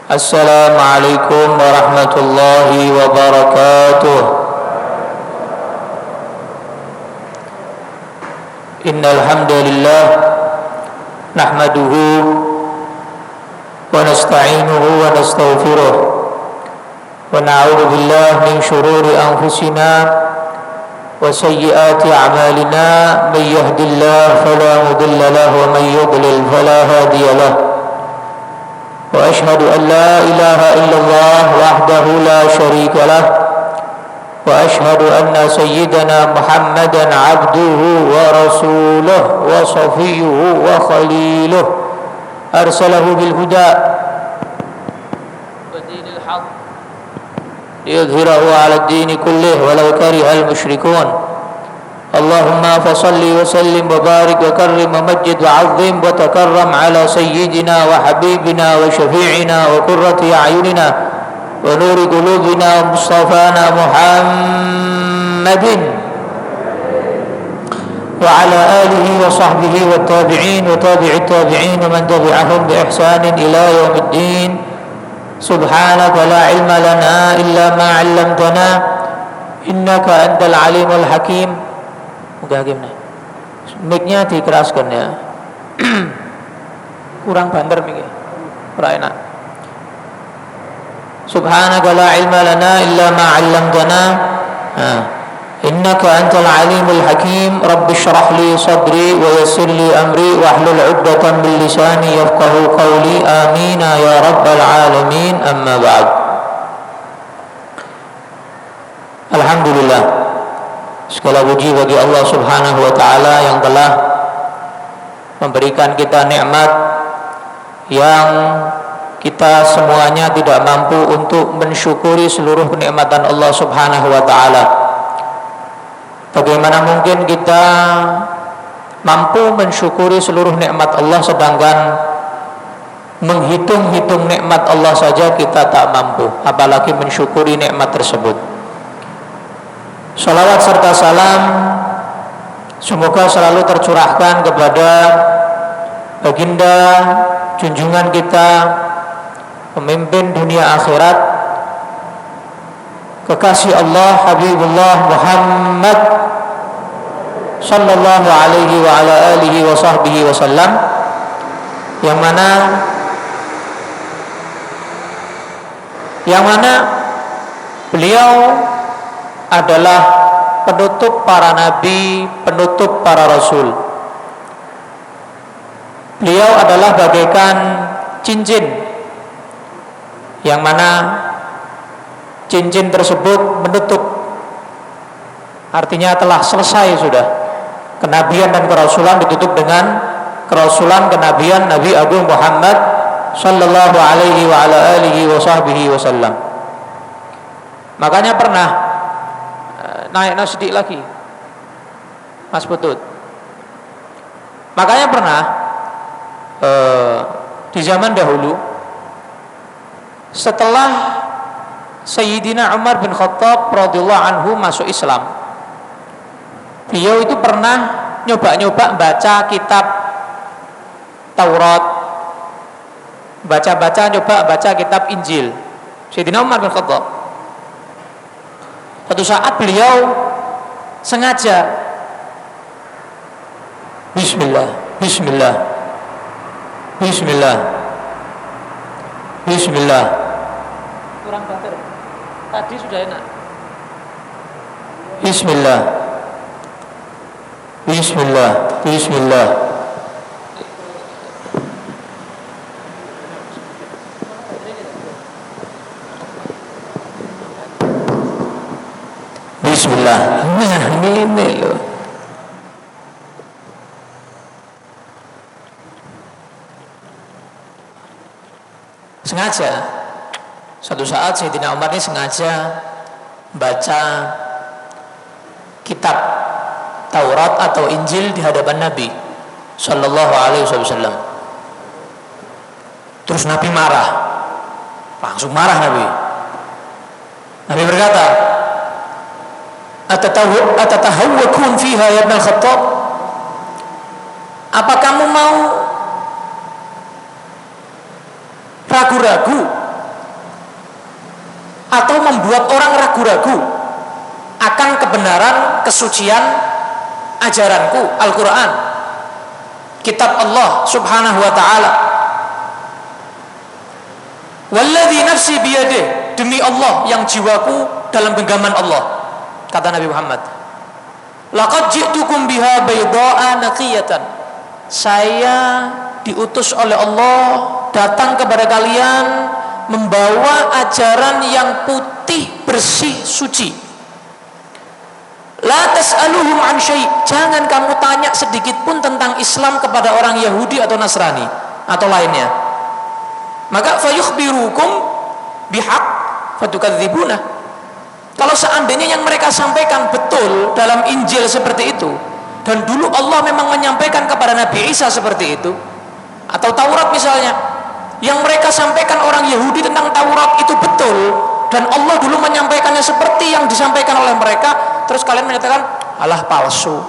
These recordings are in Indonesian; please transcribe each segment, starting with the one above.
Assalamualaikum warahmatullahi wabarakatuh. Innal hamdalillah nahmaduhu wa nasta'inuhu wa nastaghfiruh wa na'udzu billahi min shururi anfusina wa sayyiati a'malina may yahdihillahu fala mudilla lahu wa may yudlil fala hadiya lahu. وأشهد أن لا إله إلا الله وحده لا شريك له وأشهد أن سيدنا محمدا عبده ورسوله وصفيه وخليله أرسله بالهدى ودين الحق ليظهره على الدين كله ولو كره المشركون. اللهم فصل وسلم وبارك وكرم ومجد وعظم وتكرم على سيدنا وحبيبنا وشفيعنا وقرة أعيننا ونور قلوبنا ومصطفانا محمد وعلى آله وصحبه والتابعين وتابع التابعين ومن تبعهم بإحسان إلى يوم الدين. سبحانك لا علم لنا إلا ما علمتنا إنك أنت العليم الحكيم. Gimana? Mic-nya dikeraskan ya. Kurang banter mic-nya. Kurang enak. Subhanaka la ilma lana illa ma 'allamtana. Innaka antal alimul hakim. Rabbi shrah li sadri wa yassir li amri wahlul 'uqdatam min lisani yafqahu qawli. Amin ya rabbal alamin. Amma ba'd. Alhamdulillah, segala puji bagi Allah Subhanahu wa taala yang telah memberikan kita nikmat yang kita semuanya tidak mampu untuk mensyukuri seluruh kenikmatan Allah Subhanahu wa taala. Bagaimana mungkin kita mampu mensyukuri seluruh nikmat Allah sedangkan menghitung-hitung nikmat Allah saja kita tak mampu, apalagi mensyukuri nikmat tersebut. Salawat serta salam semoga selalu tercurahkan kepada baginda junjungan kita, pemimpin dunia akhirat, kekasih Allah Habibullah Muhammad sallallahu alaihi wa ala alihi wa sahbihi wasallam, yang mana beliau adalah penutup para nabi, penutup para rasul. Beliau adalah bagaikan cincin, yang mana cincin tersebut menutup, artinya telah selesai sudah. Kenabian dan kerasulan ditutup dengan kerasulan kenabian Nabi Agung Muhammad sallallahu alaihi wa ala alihi wa sahbihi wasallam. Makanya pernah naik sedikit lagi Mas Putut. Makanya pernah di zaman dahulu, setelah Sayyidina Umar bin Khattab radhiyallahu anhu masuk Islam, beliau itu pernah nyoba-nyoba baca kitab Taurat, nyoba baca kitab Injil. Sayyidina Umar bin Khattab, suatu saat beliau sengaja Bismillah, Bismillah, Bismillah, Bismillah. Kurang bater. Tadi sudah enak. Bismillah, Bismillah, Bismillah. Bismillah. Nah, ini loh. Sengaja suatu saat Sayyidina Umar ini sengaja baca kitab Taurat atau Injil di hadapan Nabi sallallahu alaihi wasallam. Terus Nabi marah. Langsung marah Nabi. Nabi berkata, "Atatahawwakun fiha ya Ibn Khattab?" Apa kamu mau ragu-ragu atau membuat orang ragu-ragu akan kebenaran kesucian ajaranku Al-Quran, kitab Allah subhanahu wa ta'ala. Walladzi nafsi biyadih, demi Allah yang jiwaku dalam genggaman Allah, kata Nabi Muhammad, laqad ji'tukum biha bayda'a naqiyatan, saya diutus oleh Allah datang kepada kalian membawa ajaran yang putih, bersih, suci. La tas'aluhum an syai', jangan kamu tanya sedikit pun tentang Islam kepada orang Yahudi atau Nasrani atau lainnya. Maka fayukhbirukum bihaq fatukadzibuna. Kalau seandainya yang mereka sampaikan betul dalam Injil seperti itu, dan dulu Allah memang menyampaikan kepada Nabi Isa seperti itu, atau Taurat misalnya, yang mereka sampaikan orang Yahudi tentang Taurat itu betul, dan Allah dulu menyampaikannya seperti yang disampaikan oleh mereka, terus kalian menyatakan alah palsu,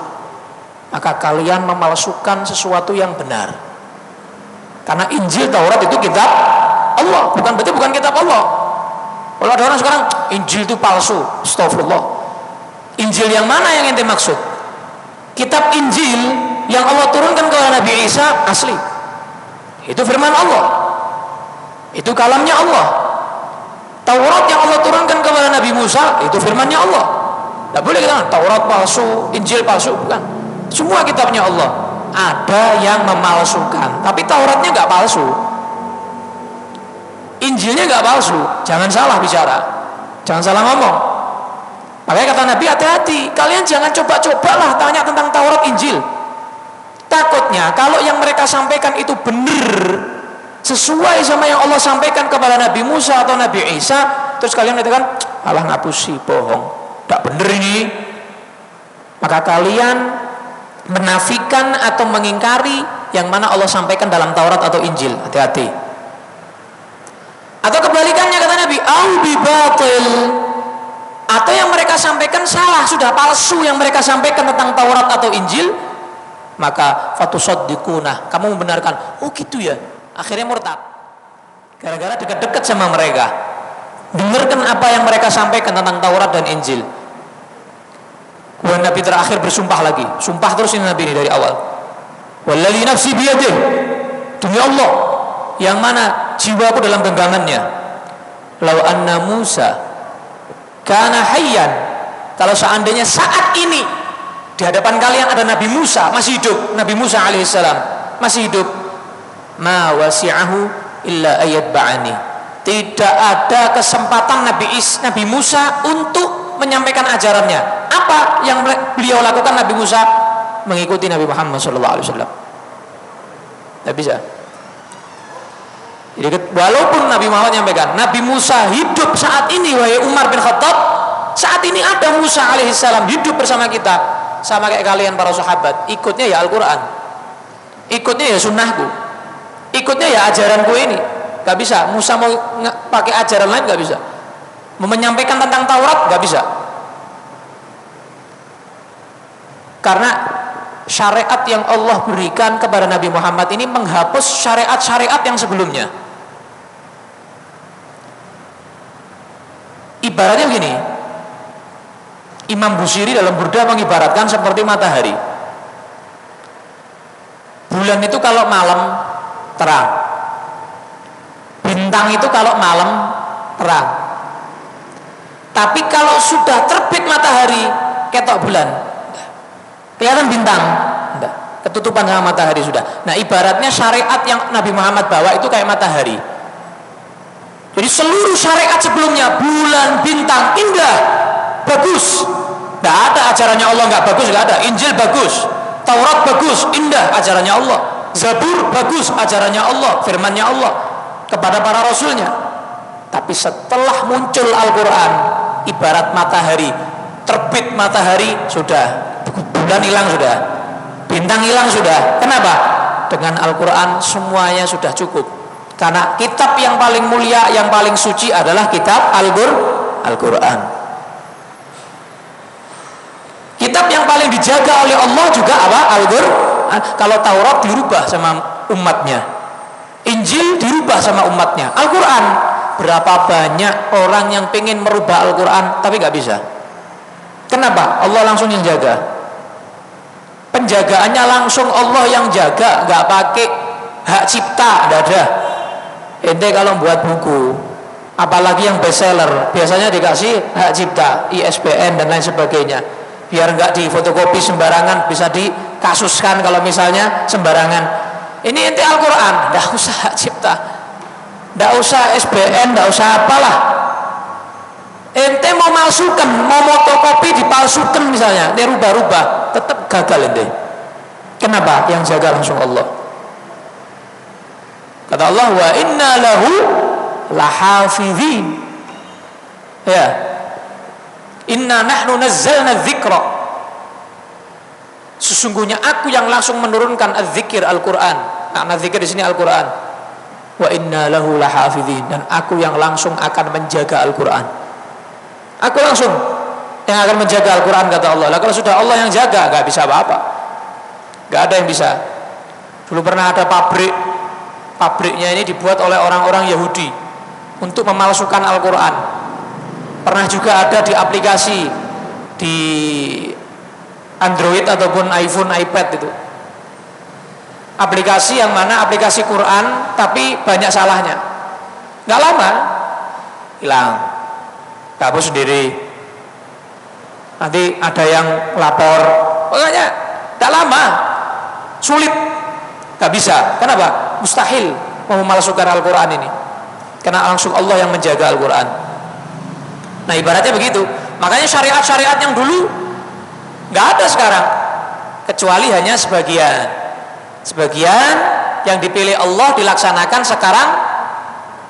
maka kalian memalsukan sesuatu yang benar. Karena Injil Taurat itu kitab Allah, bukan kitab Allah. Kalau ada orang sekarang Injil itu palsu, astagfirullah. Injil yang mana yang ente maksud? Kitab Injil yang Allah turunkan kepada Nabi Isa asli, itu firman Allah, itu kalamnya Allah. Taurat yang Allah turunkan kepada Nabi Musa itu firmannya Allah. Tidak boleh kita Taurat palsu, Injil palsu, bukan. Semua kitabnya Allah. Ada yang memalsukan, tapi Tauratnya nggak palsu, Injilnya nggak palsu. Jangan salah bicara, jangan salah ngomong. Makanya kata Nabi, hati-hati, kalian jangan coba-cobalah tanya tentang Taurat Injil. Takutnya kalau yang mereka sampaikan itu benar, sesuai sama yang Allah sampaikan kepada Nabi Musa atau Nabi Isa, terus kalian mengatakan alah ngapusi, bohong, tak benar ini, maka kalian menafikan atau mengingkari yang mana Allah sampaikan dalam Taurat atau Injil. Hati-hati. Atau kebalikannya kata Nabi, au bi batil, atau yang mereka sampaikan salah, sudah palsu yang mereka sampaikan tentang Taurat atau Injil, maka fatusaddiquna, kamu membenarkan. Oh gitu ya. Akhirnya murtad gara-gara dekat-dekat sama mereka, dengarkan apa yang mereka sampaikan tentang Taurat dan Injil. Kemudian Nabi terakhir bersumpah lagi, sumpah terus ini Nabi ini dari awal, walladzi nafsi biyadih, demi Allah yang mana jiwaku dalam genggamannya, lau anna Musa kana hayyan, kalau seandainya saat ini di hadapan kalian ada Nabi Musa masih hidup, Nabi Musa alaihissalam masih hidup, ma wasi'ahu illa ayat ba'ani, tidak ada kesempatan Nabi Musa untuk menyampaikan ajarannya. Apa yang beliau lakukan Nabi Musa? Mengikuti Nabi Muhammad SAW. Tidak bisa. Jadi walaupun Nabi Muhammad menyampaikan, Nabi Musa hidup saat ini, wahai Umar bin Khattab, saat ini ada Musa alaihissalam hidup bersama kita, sama kayak kalian para sahabat, ikutnya ya Al-Quran, ikutnya ya sunnahku, ikutnya ya ajaranku ini. Gak bisa Musa mau pakai ajaran lain, gak bisa. Mau menyampaikan tentang Taurat, gak bisa. Karena syariat yang Allah berikan kepada Nabi Muhammad ini menghapus syariat-syariat yang sebelumnya. Ibaratnya begini, Imam Busiri dalam Burda mengibaratkan seperti matahari. Bulan itu kalau malam terang, bintang itu kalau malam terang. Tapi kalau sudah terbit matahari, ketok bulan, kelihatan bintang, enggak, ketutupan sama matahari sudah. Nah, ibaratnya syariat yang Nabi Muhammad bawa itu kayak matahari. Jadi seluruh syariat sebelumnya, bulan, bintang, indah, bagus. Enggak ada ajarannya Allah enggak bagus, enggak ada. Injil bagus, Taurat bagus, indah ajarannya Allah. Zabur bagus, ajarannya Allah, firmannya Allah kepada para rasulnya. Tapi setelah muncul Al-Quran, ibarat matahari, terbit matahari sudah, bulan hilang sudah, bintang hilang sudah. Kenapa? Dengan Al-Quran semuanya sudah cukup. Karena kitab yang paling mulia, yang paling suci adalah kitab Al-Quran. Kitab yang paling dijaga oleh Allah juga apa? Al-Quran. Kalau Taurat dirubah sama umatnya, Injil dirubah sama umatnya, Al-Quran berapa banyak orang yang pengen merubah Al-Quran tapi nggak bisa. Kenapa? Allah langsung yang jaga. Penjagaannya langsung Allah yang jaga, nggak pakai hak cipta, nggak ada. Ente kalau buat buku, apalagi yang bestseller, biasanya dikasih hak cipta, ISBN dan lain sebagainya, biar nggak difotokopi sembarangan, bisa dikasuskan kalau misalnya sembarangan. Ini ente Al-Quran, nggak usah hak cipta, nggak usah SBN, nggak usah apalah. Ente mau masukkan, mau fotokopi dipalsukan misalnya, ini rubah-rubah, tetap gagal ente. Kenapa? Yang jaga langsung Allah. Kata Allah, wa inna lahu lahafidhin. Ya, inna nahnu nazzalna dzikra. Sesungguhnya aku yang langsung menurunkan az-zikir Al-Quran. Makna zikir di sini Al-Quran. Wa inna lahu lahafidhin, dan aku yang langsung akan menjaga Al-Quran. Aku langsung yang akan menjaga Al-Quran, kata Allah. Lah kalau sudah Allah yang jaga, gak bisa apa-apa, gak ada yang bisa. Dulu pernah ada pabriknya ini dibuat oleh orang-orang Yahudi untuk memalsukan Al-Quran. Pernah juga ada di aplikasi di Android ataupun iPhone, iPad itu, aplikasi yang mana aplikasi Quran tapi banyak salahnya. Gak lama hilang, hapus sendiri, nanti ada yang lapor. Pokoknya tak lama, sulit, gak bisa. Kenapa? Mustahil mau memalsukan Al-Quran ini, karena langsung Allah yang menjaga Al-Quran. Nah ibaratnya begitu. Makanya syariat-syariat yang dulu gak ada sekarang, kecuali hanya sebagian yang dipilih Allah dilaksanakan sekarang,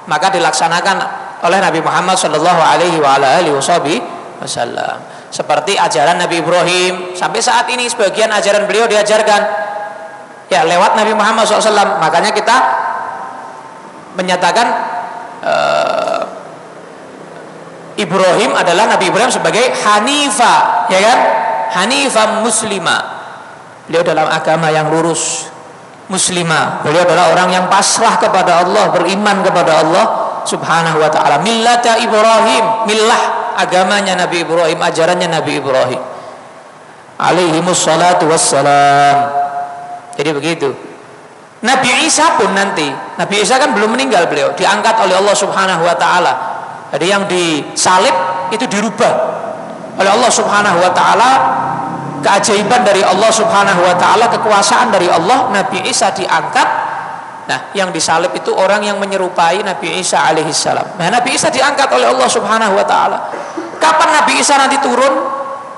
maka dilaksanakan oleh Nabi Muhammad sallallahu alaihi wasallam. Seperti ajaran Nabi Ibrahim, sampai saat ini sebagian ajaran beliau diajarkan ya lewat Nabi Muhammad SAW. Makanya kita menyatakan Ibrahim adalah Nabi Ibrahim sebagai Hanifah, ya kan? Hanifah muslimah. Beliau dalam agama yang lurus, muslimah. Beliau adalah orang yang pasrah kepada Allah, beriman kepada Allah Subhanahu wa ta'ala. Millata Ibrahim, millah, agamanya Nabi Ibrahim, ajarannya Nabi Ibrahim alaihimus salatu wassalam. Jadi begitu. Nabi Isa pun nanti, Nabi Isa kan belum meninggal, beliau diangkat oleh Allah Subhanahu wa ta'ala. Jadi yang disalib itu dirubah oleh Allah Subhanahu wa ta'ala. Keajaiban dari Allah Subhanahu wa ta'ala, kekuasaan dari Allah. Nabi Isa diangkat. Nah, yang disalib itu orang yang menyerupai Nabi Isa alaihissalam. Nah, Nabi Isa diangkat oleh Allah Subhanahu wa ta'ala. Kapan Nabi Isa nanti turun?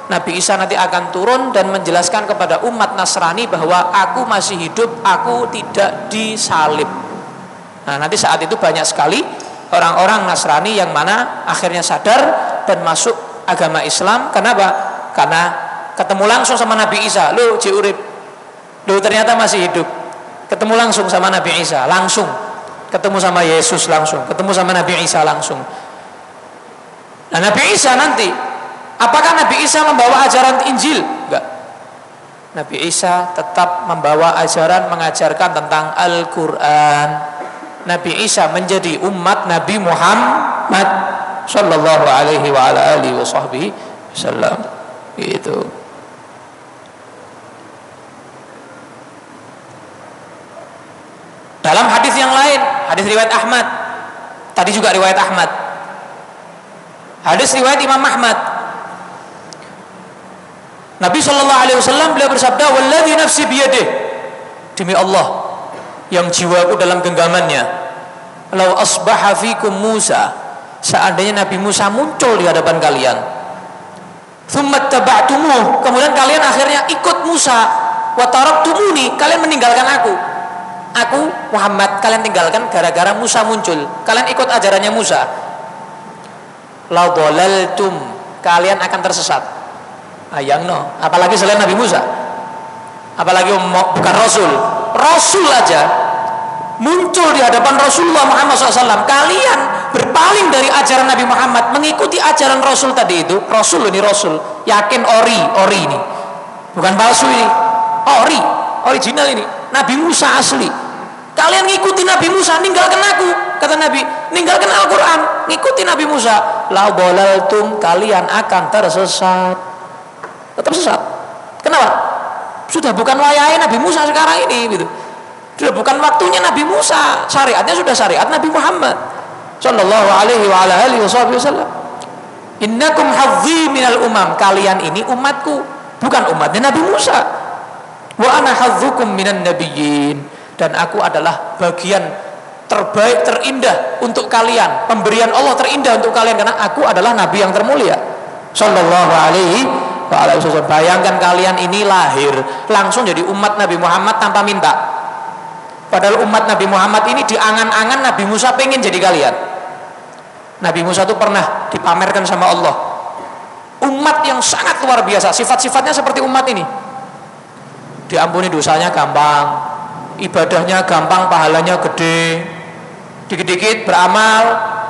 Nabi Isa nanti akan turun dan menjelaskan kepada umat Nasrani bahwa aku masih hidup, aku tidak disalib. Nah, nanti saat itu banyak sekali orang-orang Nasrani yang mana akhirnya sadar dan masuk agama Islam. Kenapa? Karena ketemu langsung sama Nabi Isa. Lu urip, lu ternyata masih hidup. Ketemu langsung sama Nabi Isa, langsung ketemu sama Yesus, langsung ketemu sama Nabi Isa langsung. Nah Nabi Isa nanti, apakah Nabi Isa membawa ajaran Injil? Enggak. Nabi Isa tetap membawa ajaran mengajarkan tentang Al-Quran. Nabi Isa menjadi umat Nabi Muhammad sallallahu alaihi wa ala alihi wasallam. Gitu. Dalam hadis yang lain, hadis riwayat Ahmad, tadi juga riwayat Ahmad, hadis riwayat Imam Ahmad, Nabi sallallahu alaihi wasallam beliau bersabda, "Walladzi nafsi biyadihi," demi Allah yang jiwaku dalam genggamannya, "Lau asbaha fikum Musa," seandainya Nabi Musa muncul di hadapan kalian, "Tsumma taba'tumuh," kemudian kalian akhirnya ikut Musa, "wa taraktumuni," kalian meninggalkan aku Muhammad kalian tinggalkan gara-gara Musa muncul, kalian ikut ajarannya Musa, "la dhalaltum," kalian akan tersesat. Ayangno, apalagi selain Nabi Musa, apalagi bukan Rasul aja muncul di hadapan Rasulullah Muhammad SAW, kalian berpaling dari ajaran Nabi Muhammad mengikuti ajaran Rasul tadi itu. Rasul ini Rasul, yakin ori ini, bukan palsu ini, original ini, Nabi Musa asli. Kalian ngikuti Nabi Musa, ninggalkan aku. kata Nabi, ninggalkan Al-Quran, ngikuti Nabi Musa, la dhalaltum, kalian akan tersesat. Tetap sesat. Kenapa? Sudah bukan wayai Nabi Musa sekarang ini gitu. Sudah bukan waktunya Nabi Musa, syariatnya sudah syariat Nabi Muhammad sallallahu alaihi wa ala alihi wasallam. Innakum hadzi minal umam, kalian ini umatku, bukan umatnya Nabi Musa. Wa ana hadzukum minan nabiyyin, dan aku adalah bagian terbaik, terindah untuk kalian, pemberian Allah terindah untuk kalian, karena aku adalah nabi yang termulia sallallahu alaihi wa ala alihi wasallam. Bayangkan kalian ini lahir langsung jadi umat Nabi Muhammad tanpa minta. Padahal umat Nabi Muhammad ini diangan-angan Nabi Musa pengen jadi kalian. Nabi Musa itu pernah dipamerkan sama Allah, umat yang sangat luar biasa, sifat-sifatnya seperti umat ini. Diampuni dosanya gampang, ibadahnya gampang, pahalanya gede, dikit-dikit beramal,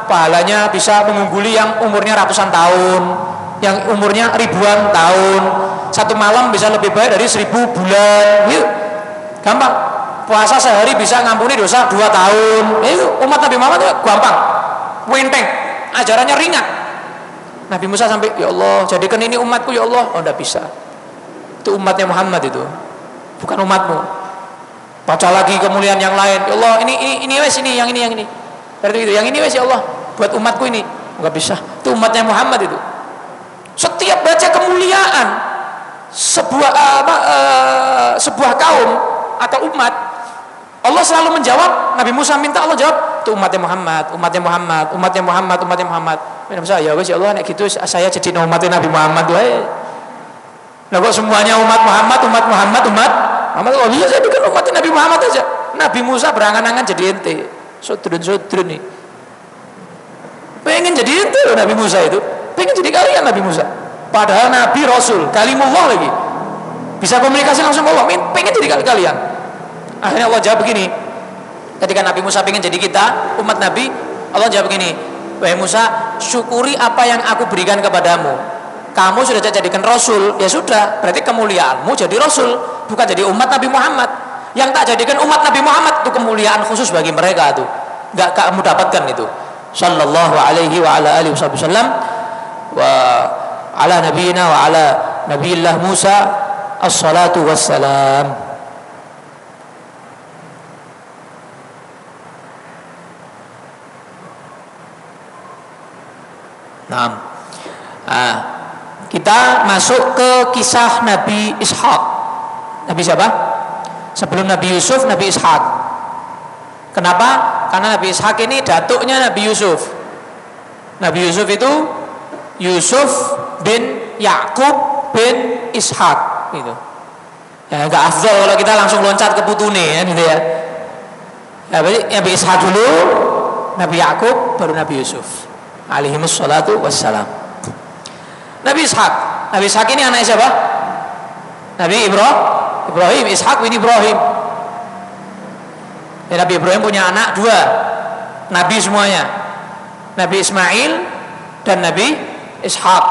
pahalanya bisa mengungguli yang umurnya ratusan tahun, yang umurnya ribuan tahun. Satu malam bisa lebih baik dari 1000 bulan. Yuk, gampang. Puasa sehari bisa ngampuni dosa 2 tahun. Itu umat Nabi Muhammad itu gampang, wenteng, ajarannya ringan. Nabi Musa sampai, ya Allah, jadikan ini umatku ya Allah. Oh, enggak bisa. Itu umatnya Muhammad itu, bukan umatmu. Baca lagi kemuliaan yang lain. Ya Allah, ini wes, ini yang ini. Berarti itu, yang ini wes ya Allah, buat umatku ini. Enggak bisa. Itu umatnya Muhammad itu. Setiap baca kemuliaan sebuah kaum atau umat, Allah selalu menjawab. Nabi Musa minta, Allah jawab, itu umatnya Muhammad, umatnya Muhammad, umatnya Muhammad, umatnya Muhammad. Nabi Musa, ya wes ya Allah, nek gitu saya jadi umatnya Nabi Muhammad wae. Nah kok semuanya umat Muhammad, oh bisa jadikan umatnya Nabi Muhammad aja. Nabi Musa berangan-angan jadi ente, sodrun nih. Pengen jadi ente loh Nabi Musa itu, pengen jadi kalian Nabi Musa. Padahal Nabi Rasul, kalimullah lagi, bisa komunikasi langsung sama Allah, pengen jadi kalian. Akhirnya Allah jawab begini, ketika Nabi Musa pengen jadi kita, umat Nabi, Allah jawab begini, wahai Musa, syukuri apa yang aku berikan kepadamu. Kamu sudah jadikan Rasul, ya sudah, berarti kemuliaanmu jadi Rasul, bukan jadi umat Nabi Muhammad. Yang tak jadikan umat Nabi Muhammad itu kemuliaan khusus bagi mereka tuh, nggak kamu dapatkan itu. Sallallahu alaihi wa ala alihi wasallam wa ala nabiyina wa ala nabiyillah Musa as-salatu wassalam. Nah, kita masuk ke kisah Nabi Ishak. Nabi siapa? Sebelum Nabi Yusuf, Nabi Ishak. Kenapa? Karena Nabi Ishak ini datuknya Nabi Yusuf. Nabi Yusuf itu Yusuf bin Yakub bin Ishak gitu. Ya enggak afdol kalau kita langsung loncat ke putune ya gitu ya. Nabi Ishak dulu, Nabi Yakub, baru Nabi Yusuf alaihimus salatu wassalam. Nabi Ishak ini anaknya siapa? Nabi Ibrahim. Ishak bin Ibrahim. Ya, Nabi Ibrahim punya anak 2 Nabi semuanya, Nabi Ismail dan Nabi Ishak.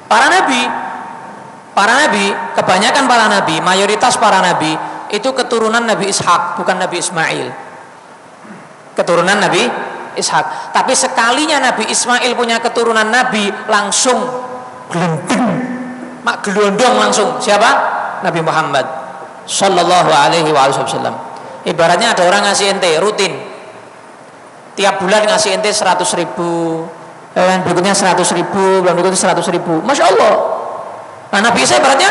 Para nabi, kebanyakan para nabi, mayoritas para nabi itu keturunan Nabi Ishak, bukan Nabi Ismail. Keturunan Nabi Ishak. Tapi sekalinya Nabi Ismail punya keturunan Nabi, langsung gelondong langsung. Siapa? Nabi Muhammad sallallahu alaihi wasallam. Ibaratnya ada orang ngasih ente rutin, tiap bulan ngasih ente 100.000, bulan berikutnya 100.000, bulan berikutnya 100.000. Masya Allah. Nah Nabi Isa ibaratnya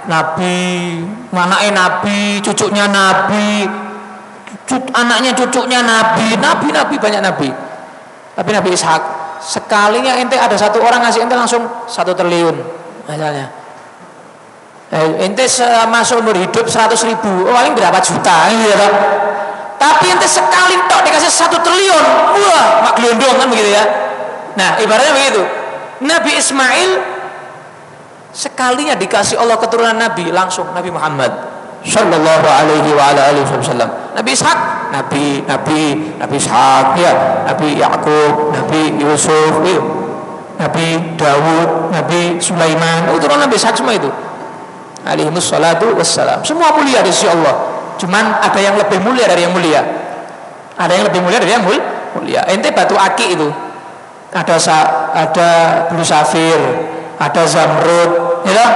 Nabi, anaknya Nabi, cucunya Nabi, anaknya cucunya Nabi, banyak Nabi. Tapi Nabi Ishak, sekalinya ente ada satu orang ngasih ente langsung 1 triliun misalnya. Ente selama seumur hidup 100.000, paling berapa juta gitu ya. Tapi ente sekali tok dikasih 1 triliun, wah mak gelondong kan begitu ya. Nah ibaratnya begitu. Nabi Ismail sekalinya dikasih Allah keturunan Nabi, langsung Nabi Muhammad sallallahu alaihi wa ala alihi wasallam. Nabi Ishak, Nabi Ishak ya, Nabi Yakub, Nabi Yusuf, Nabi Dawud, Nabi Sulaiman, itu turunan Nabi Ishak semua itu. Alaihimus salatu wassalam. Semua mulia di sisi Allah. Cuman ada yang lebih mulia dari yang mulia. Ada yang lebih mulia dari yang mulia. Ente batu akik itu. Ada blue safir, ada zamrud, ya toh?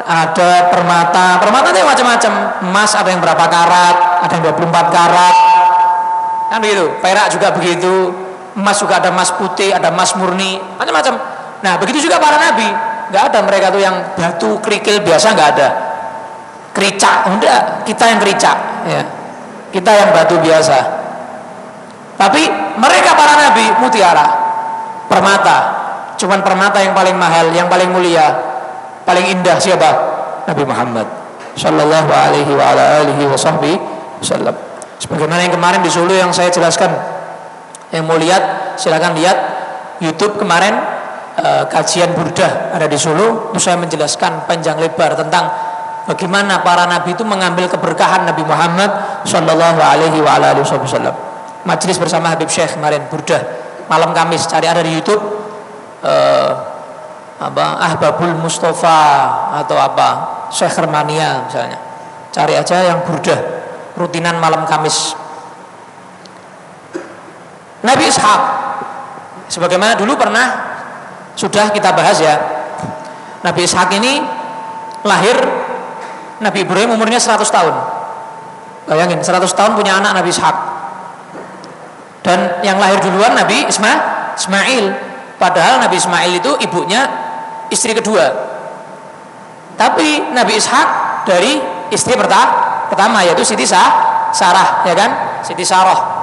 Ada permata. Permata itu macam-macam. Emas ada yang berapa karat, ada yang 24 karat. Kan begitu. Perak juga begitu. Emas juga ada emas putih, ada emas murni, macam-macam. Nah, begitu juga para nabi. Enggak ada mereka tuh yang batu kerikil biasa, enggak ada. Kericak, enggak, kita yang kericak, ya. Kita yang batu biasa. Tapi mereka para nabi mutiara, permata. Cuman permata yang paling mahal, yang paling mulia, paling indah siapa? Nabi Muhammad sallallahu alaihi wa ala alihi wasallam. Sebagaimana yang kemarin di Solo yang saya jelaskan. Yang mau lihat silakan lihat YouTube kemarin, kajian Burdah ada di Solo. Itu saya menjelaskan panjang lebar tentang bagaimana para nabi itu mengambil keberkahan Nabi Muhammad sallallahu alaihi wa ala alihi wasallam. Majelis bersama Habib Syekh kemarin Burdah malam Kamis, cari ada di YouTube. Ahbabul Mustafa atau apa Syekh Hermania misalnya, cari aja yang Burdah rutinan malam Kamis. Nabi Ishak sebagaimana dulu pernah sudah kita bahas ya, Nabi Ishak ini lahir, Nabi Ibrahim umurnya 100 tahun. Bayangin 100 tahun punya anak Nabi Ishak. Dan yang lahir duluan Nabi Ismail. Padahal Nabi Ismail itu ibunya istri kedua. Tapi Nabi Ishak dari istri pertama yaitu Siti Sarah, ya kan? Siti Sarah.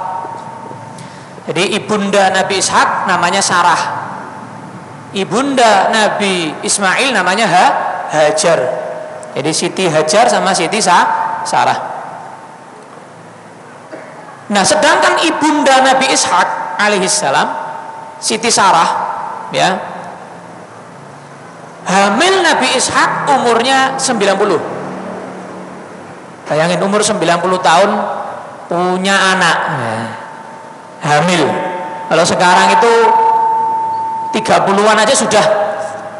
Jadi ibunda Nabi Ishak namanya Sarah. Ibunda Nabi Ismail namanya Hajar. Jadi Siti Hajar sama Siti Sarah. Nah, sedangkan ibunda Nabi Ishak alaihissalam Siti Sarah, ya, hamil Nabi Ishak umurnya 90. Bayangin umur 90 tahun punya anak, hamil. Kalau sekarang itu 30-an aja sudah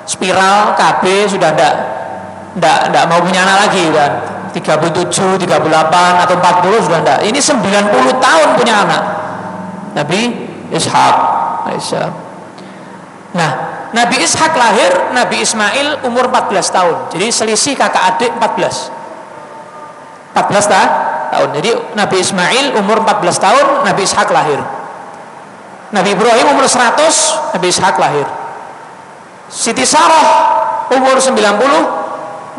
spiral KB, sudah enggak mau punya anak lagi kan. 37, 38 atau 40 sudah enggak. Ini 90 tahun punya anak. Nabi Ishak alaihissalam. Nah, Nabi Ishak lahir, Nabi Ismail umur 14 tahun. Jadi selisih kakak adik 14 tahun. Jadi Nabi Ismail umur 14 tahun, Nabi Ishak lahir. Nabi Ibrahim umur 100, Nabi Ishak lahir. Siti Sarah umur 90,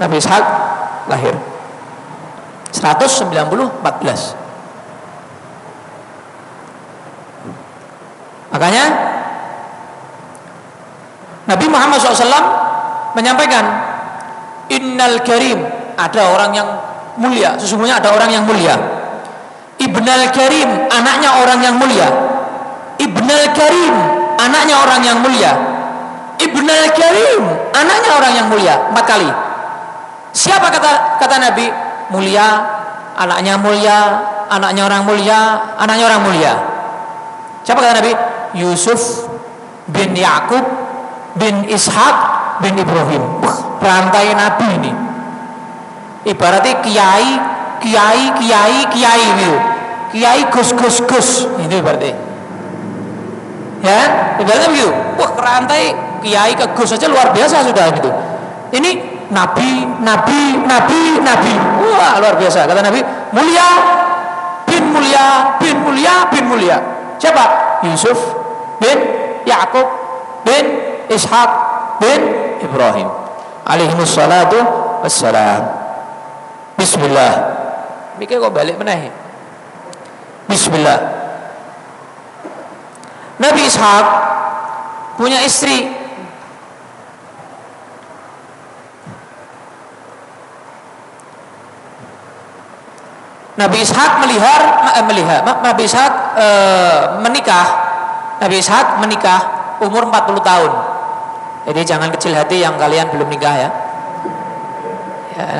Nabi Ishak lahir. 190, 14. Makanya Nabi Muhammad SAW menyampaikan, Innal Karim, ada orang yang mulia, sesungguhnya ada orang yang mulia. Ibnal Karim, anaknya orang yang mulia. Ibnal Karim, anaknya orang yang mulia. Ibnal Karim, anaknya orang yang mulia. 4 kali. Siapa kata Nabi? Mulia, anaknya mulia, anaknya orang mulia, anaknya orang mulia. Siapa kata Nabi? Yusuf bin Yakub bin Ishak bin Ibrahim. Rantai Nabi ini. Ibaratnya kiai gitu. Kiai gus. Itu ibaratnya. Ya, ibaratnya begitu. Wah, rantai kiai ke gus saja luar biasa sudah gitu. Ini nabi. Wah, luar biasa. Kata Nabi, mulia bin mulia. Siapa? Yusuf bin Yakub bin Ishak bin Ibrahim alaihimus salatu wassalam. Bismillah. Mikir kok balik meneh. Bismillah. Nabi Ishak punya istri. Nabi Ishak menikah umur 40 tahun. Jadi jangan kecil hati yang kalian belum nikah ya.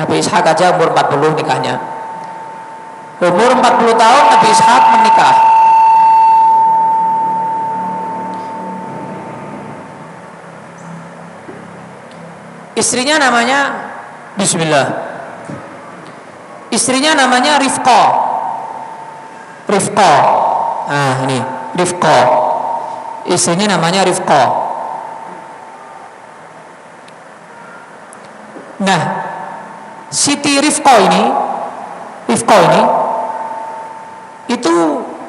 Nabi Ishak aja umur 40 nikahnya. Umur 40 tahun Nabi Ishak menikah. Istrinya namanya Bismillah. Istrinya namanya Rifqa. Nah ini Rifqa, istrinya namanya Rifqa. Nah Siti Rifqa ini itu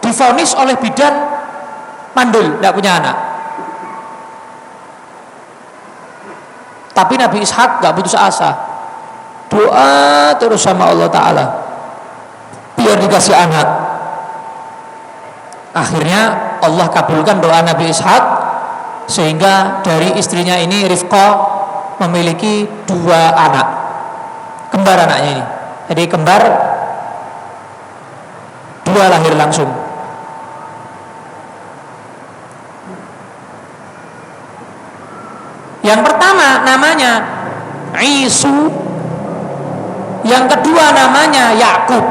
divonis oleh bidan mandul, tidak punya anak. Tapi Nabi Ishak gak putus asa, doa terus sama Allah Ta'ala biar dikasih anak. Akhirnya Allah kabulkan doa Nabi Ishak, sehingga dari istrinya ini Rifqa memiliki 2 anak, kembar anaknya ini. Jadi kembar 2 lahir langsung. Yang pertama namanya Isu, yang kedua namanya Yakub,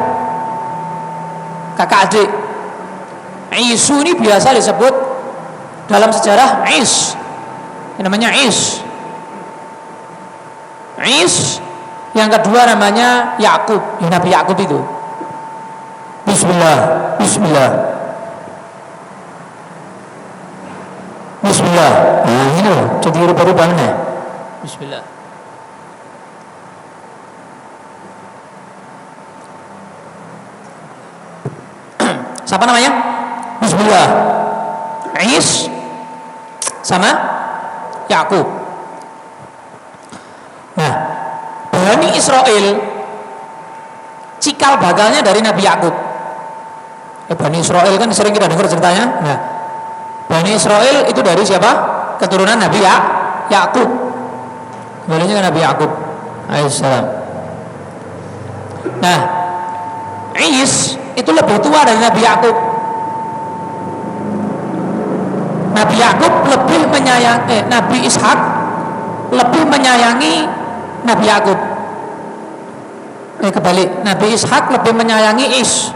kakak adik. Isu ini biasa disebut dalam sejarah Is, yang namanya Is. Yang kedua namanya Yakub, yang Nabi Yakub itu. Bismillah. Nah ini loh, jadi rubah-rubahnya. Bismillah. Siapa namanya? Bismillah. Is sama Yakub. Nah, Bani Israel cikal bakalnya dari Nabi Yakub. Bani Israel kan sering kita dengar ceritanya. Nah, Bani Israel itu dari siapa? Keturunan Nabi Yakub. Kembalinya ke Nabi Yakub alaihissalam. Nah, Is itu lebih tua dari Nabi Yakub. Nabi Yakub lebih menyayangi Nabi Ishak lebih menyayangi Nabi Yakub. Kebalik, Nabi Ishak lebih menyayangi Is.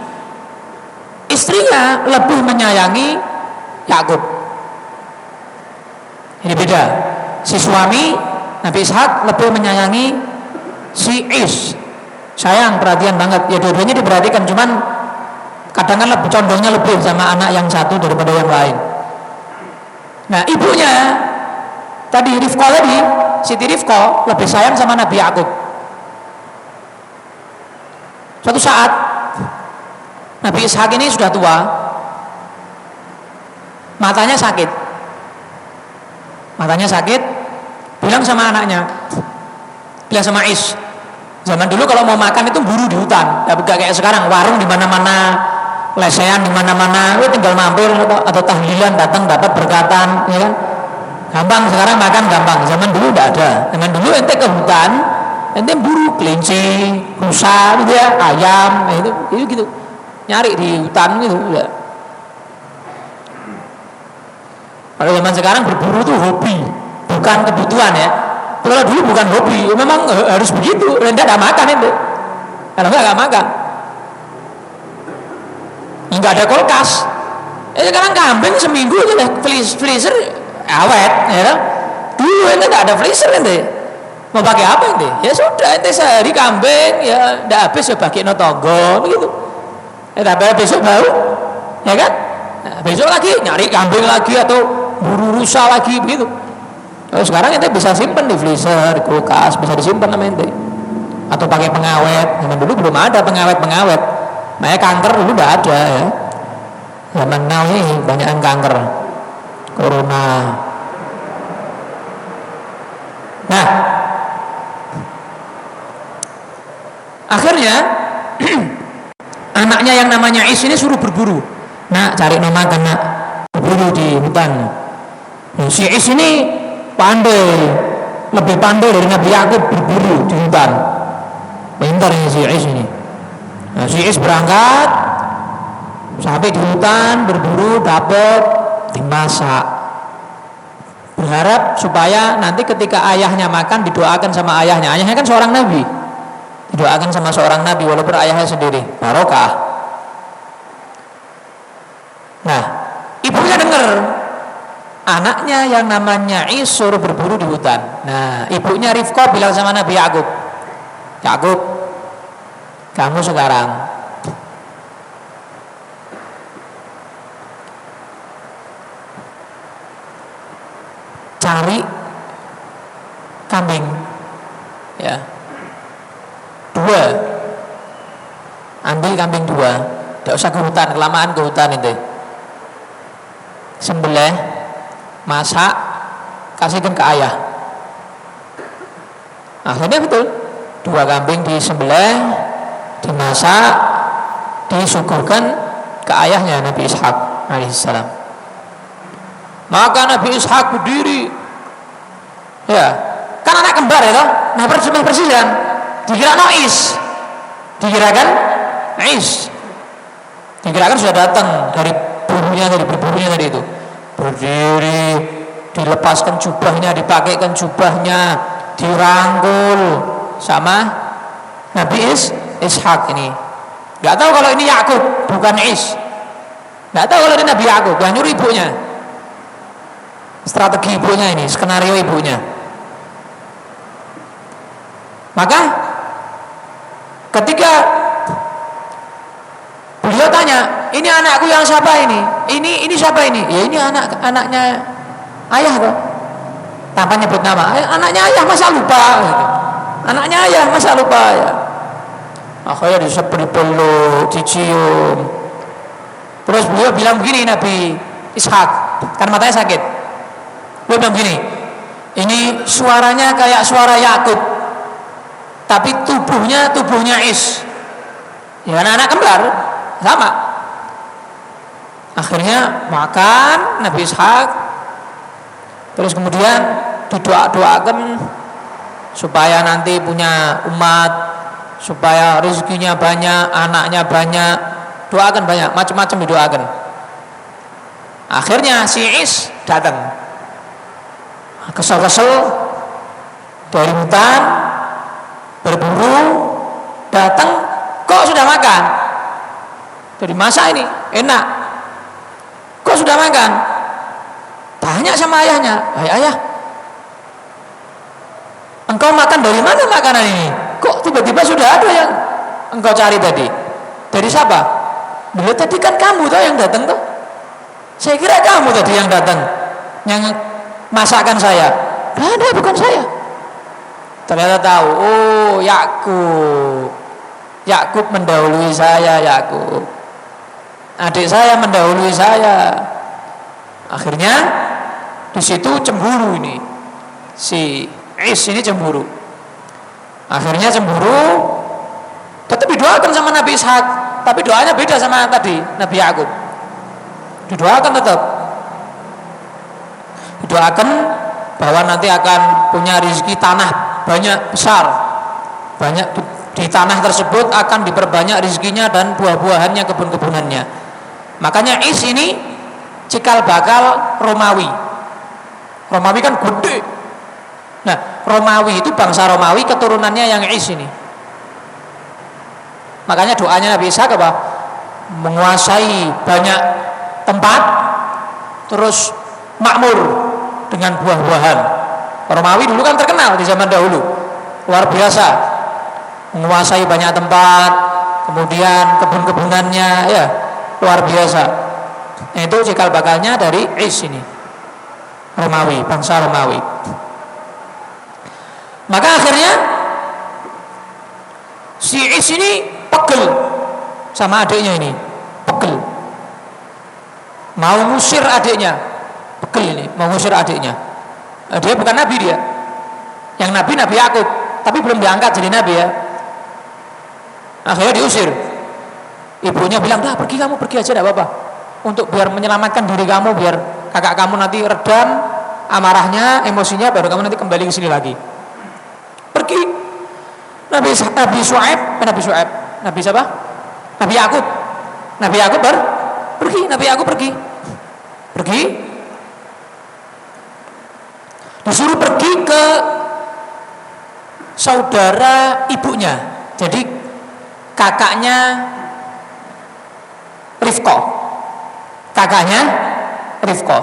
Istrinya lebih menyayangi Yakub. Ini beda. Si suami Nabi Ishak lebih menyayangi si Is. Sayang, perhatian banget. Ya dua-duanya diperhatikan, cuman kadang kan lebih condongnya lebih sama anak yang satu daripada yang lain. Nah, ibunya tadi Rifqa tadi, Siti Rifqa lebih sayang sama Nabi Yakub. Suatu saat Nabi Ishak ini sudah tua, matanya sakit, bilang sama anaknya, bilang sama Is. Zaman dulu kalau mau makan itu buru di hutan, ya gak kayak sekarang warung di mana-mana, lesehan di mana-mana, tinggal mampir atau tahlilan datang dapat berkatan, ya kan? Gampang, sekarang makan gampang. Zaman dulu tidak ada. Zaman dulu ente ke hutan, ente buru kelinci, rusa, gitu ya, ayam, itu gitu, nyari di hutan gitu. Ya. Kalau zaman sekarang berburu tuh hobi, bukan kebutuhan ya. Kalau dulu bukan hobi, memang harus begitu. Ente tidak makan ente, kalau nggak makan. Nggak ada kulkas. Sekarang kambing seminggu aja freezer awet, ya kan? Dulu ente nggak ada freezer ente. Mau pakai apa ente? Ya sudah, ente sehari kambing, ya nggak habis ya pakai notonggo, begitu. Tapi besok bau, ya kan? Nah, besok lagi nyari kambing lagi atau buru rusa lagi, begitu. Kalau sekarang ente bisa simpen di freezer, di kulkas, bisa disimpan sama ente. Atau pakai pengawet. Zaman dulu belum ada pengawet. Makanya kanker dulu udah ada ya. Zaman now ini banyak kanker, corona. Nah, akhirnya anaknya yang namanya Is ini suruh berburu. Nak, cari nama kan nak, berburu di hutan. Si Is ini pandai, lebih pandai dari Nabi Yakub berburu di hutan. Pintar ini si Is ini. Nah, si Is berangkat sampai di hutan berburu, dapat, dimasak, berharap supaya nanti ketika ayahnya makan didoakan sama ayahnya. Ayahnya kan seorang nabi, didoakan sama seorang nabi walaupun ayahnya sendiri, barokah. Nah, ibunya dengar anaknya yang namanya Is suruh berburu di hutan. Nah, ibunya Rifqa bilang sama Nabi Yakub, Yakub, kamu sekarang cari kambing, ya, 2, ambil kambing 2, tidak usah ke hutan, kelamaan ke hutan itu, sembelih, masak, kasihkan ke ayah. Akhirnya betul, 2 kambing disembelih, dimasak, disuguhkan ke ayahnya Nabi Ishak alaihissalam. Maka Nabi Ishak berdiri, ya, kan anak kembar ya toh, nah persis kan, dikirakan sudah datang dari berburunya tadi itu, berdiri, dilepaskan jubahnya, dipakaikan jubahnya, dirangkul sama Nabi Ishak ini. Nggak tahu kalau ini Yakub, bukan nggak tahu kalau ini Nabi Yakub, yang nyuruh ibunya. Strategi ibunya ini, skenario ibunya. Maka ketika beliau tanya, ini anakku yang siapa ini? Ini siapa ini? Ya ini anaknya ayah kok. Tanpa nyebut nama. Anaknya ayah masa lupa? Gitu. Anaknya ayah masa lupa ya? Akhirnya dipeluk, dicium. Terus beliau bilang begini, Nabi Ishak, kan matanya sakit. Beliau bilang begini, ini suaranya kayak suara Yakub, tapi tubuhnya Is. Ya anak kembar sama. Akhirnya makan Nabi Ishak, terus kemudian didoakan supaya nanti punya umat, supaya rezekinya banyak, anaknya banyak, doakan banyak, macam-macam didoakan. Akhirnya si Is datang, kesel-kesel dari hutan, berburu, datang, kok sudah makan? Jadi masa ini enak, kok sudah makan? Tanya sama ayahnya, ayah, engkau makan dari mana makanan ini? Kok tiba-tiba sudah ada yang engkau cari tadi? Dari siapa? Dulu tadi kan kamu tuh yang datang tuh. Saya kira kamu tadi yang datang, yang masakan saya. Ada, bukan saya. Ternyata tahu, oh Yakub mendahului saya, Yakub. Adik saya mendahului saya. Akhirnya di situ cemburu ini. Si Is ini cemburu. Akhirnya cemburu, tetap didoakan sama Nabi Ishak, tapi doanya beda sama tadi Nabi Yakub. Didoakan tetap, didoakan bahwa nanti akan punya rezeki tanah banyak besar, banyak di tanah tersebut akan diperbanyak rezekinya dan buah-buahannya, kebun-kebunannya. Makanya Is ini cikal bakal Romawi. Romawi kan gede. Nah, Romawi itu bangsa Romawi keturunannya yang Is ini. Makanya doanya Nabi Ishak apa? Menguasai banyak tempat, terus makmur dengan buah-buahan. Romawi dulu kan terkenal di zaman dahulu, luar biasa, menguasai banyak tempat, kemudian kebun-kebunannya ya luar biasa. Itu cikal bakalnya dari Is ini, Romawi, bangsa Romawi. Maka akhirnya si Is ini pegel sama adiknya ini, pegel, mau ngusir adiknya, pegel ini, mau ngusir adiknya. Dia bukan nabi dia, yang nabi Yakub, tapi belum diangkat jadi nabi ya. Akhirnya diusir. Ibunya bilang, dah pergi kamu, pergi aja, tidak apa-apa, untuk biar menyelamatkan diri kamu, biar kakak kamu nanti redam amarahnya, emosinya, baru kamu nanti kembali ke sini lagi. Pergi. Nabi siapa? Nabi Yakub. Nabi Yakub pergi. Nabi Yakub pergi. Disuruh pergi ke saudara ibunya. Jadi kakaknya Rifko.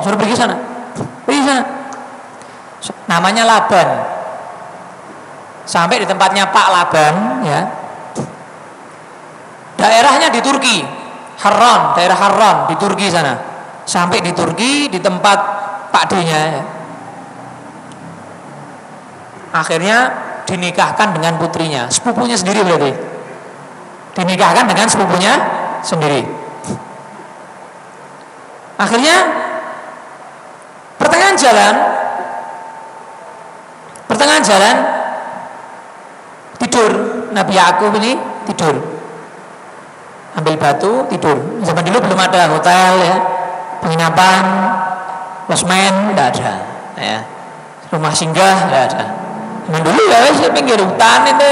Suruh pergi sana. Namanya Laban. Sampai di tempatnya Pak Laban ya. Daerahnya di Turki, daerah Harran di Turki sana. Sampai di Turki di tempat Pak D-nya ya. Akhirnya dinikahkan dengan putrinya, sepupunya sendiri berarti. Dinikahkan dengan sepupunya sendiri. Akhirnya pertengahan jalan tidur. Nabi Yakub ini tidur, ambil batu tidur. Zaman dulu belum ada hotel ya, penginapan, losmen, tidak ada ya, rumah singgah tidak ada. Zaman dulu ya pinggir hutan itu,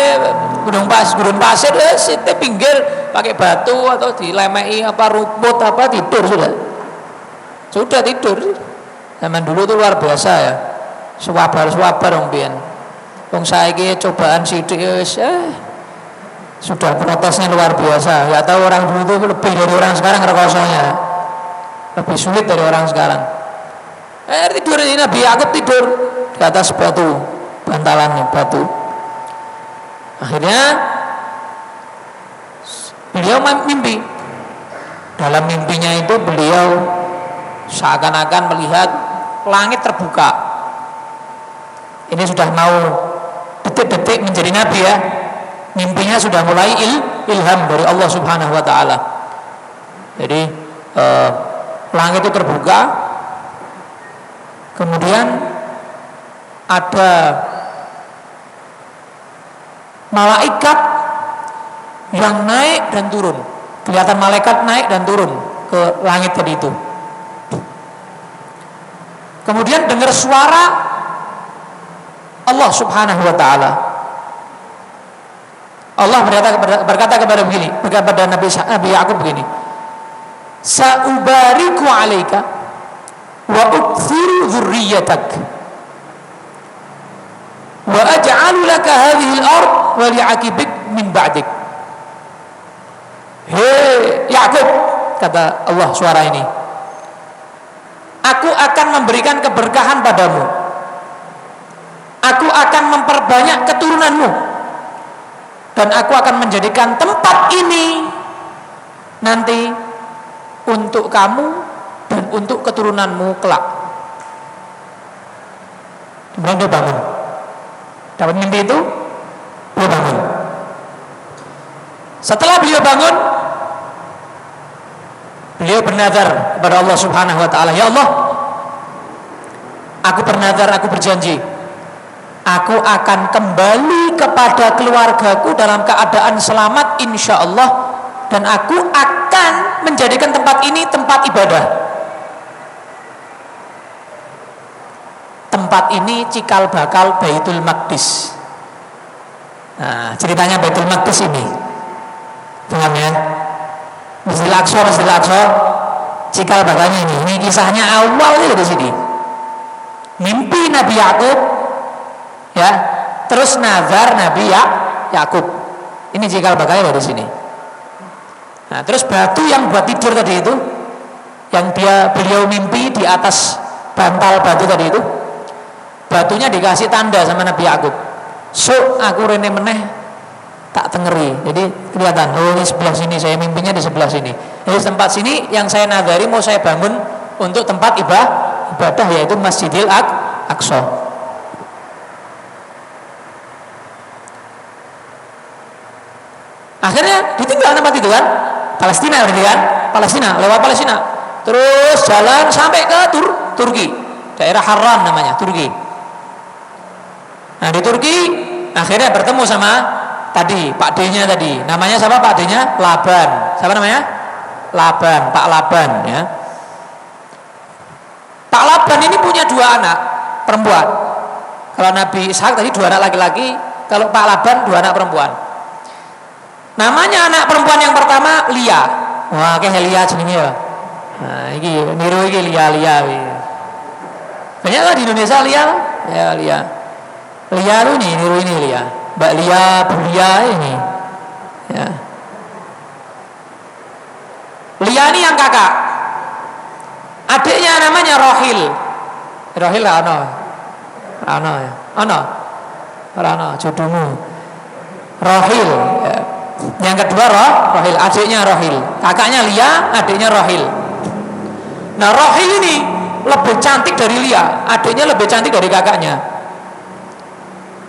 gurun pasir itu pinggir pakai batu atau dilemei apa rumput apa, tidur sudah tidur. Zaman dulu itu luar biasa ya, suwabar wong biyen. Wong saiki cobaan sithik sudah protesnya luar biasa. Enggak tahu orang dulu itu lebih dari orang sekarang rekosonya. Lebih sulit dari orang sekarang. Tidur ini Nabi Yakub tidur di atas batu, bantalannya batu. Akhirnya beliau mimpi. Dalam mimpinya itu beliau seakan-akan melihat langit terbuka. Ini sudah mau detik-detik menjadi nabi ya. Mimpinya sudah mulai ilham dari Allah Subhanahu wa taala. Jadi langit itu terbuka. Kemudian ada malaikat yang naik dan turun. Kelihatan malaikat naik dan turun ke langit tadi itu. Kemudian dengar suara Allah Subhanahu wa taala. Allah berkata kepada Nabi Yakub begini, "Sa'ubariku 'alaika wa ukthiru dzurriyyatak wa aj'alu laka hadhihi al-ard wa li'aqibik min ba'dik." Hei Yakub, kata Allah suara ini, aku akan memberikan keberkahan padamu. Aku akan memperbanyak keturunanmu. Dan aku akan menjadikan tempat ini nanti untuk kamu dan untuk keturunanmu kelak. Kemudian dia bangun. Dapat mimpi itu, dia bangun. Setelah beliau bangun, beliau bernazar kepada Allah Subhanahu wa taala, "Ya Allah, aku bernazar, aku berjanji, aku akan kembali kepada keluargaku dalam keadaan selamat insyaallah, dan aku akan menjadikan tempat ini tempat ibadah. Tempat ini cikal bakal Baitul Maqdis." Nah, ceritanya Baitul Maqdis ini, paham ya? Masjidil Aqsa, cikal bakalnya ini. Ini kisahnya awalnya dari sini. Mimpi Nabi Yakub, ya, terus nazar Nabi Yakub. Ini cikal bakalnya dari sini. Nah, terus batu yang buat tidur tadi itu, yang beliau mimpi di atas bantal batu tadi itu, batunya dikasih tanda sama Nabi Yakub. So, aku rene meneh tak tengeri. Jadi kelihatan, oh ini sebelah sini, saya mimpinya di sebelah sini. Jadi tempat sini yang saya nazari mau saya bangun untuk tempat ibadah, yaitu Masjidil Aqsa. Akhirnya ditinggal tempat itu kan, Palestina berarti kan, lewat Palestina, terus jalan sampai ke Turki, daerah Harran namanya, Turki. Nah di Turki akhirnya bertemu sama tadi Pak D-nya tadi, namanya siapa Pak D-nya? Laban. Siapa namanya? Laban, Pak Laban ya. Pak Laban ini punya 2 anak perempuan. Kalau Nabi Ishak tadi 2 anak laki-laki, kalau Pak Laban 2 anak perempuan. Namanya anak perempuan yang pertama Lia. Wah, kayak Lia jenenge ya. Nah, iki niru iki Lia. Banyak lah di Indonesia Lia. Ya, Lia. Lia lu nih, niru ini Lia. Mbak Lia, Bu Lia ini. Ya. Lia ini yang kakak. Adiknya namanya Rohil. Rohil ono ya. Ono jodohmu. Rohil. Ya. Yang kedua Rohil, adiknya Rohil. Kakaknya Lia, adiknya Rohil. Nah, Rohil ini lebih cantik dari Lia, adiknya lebih cantik dari kakaknya.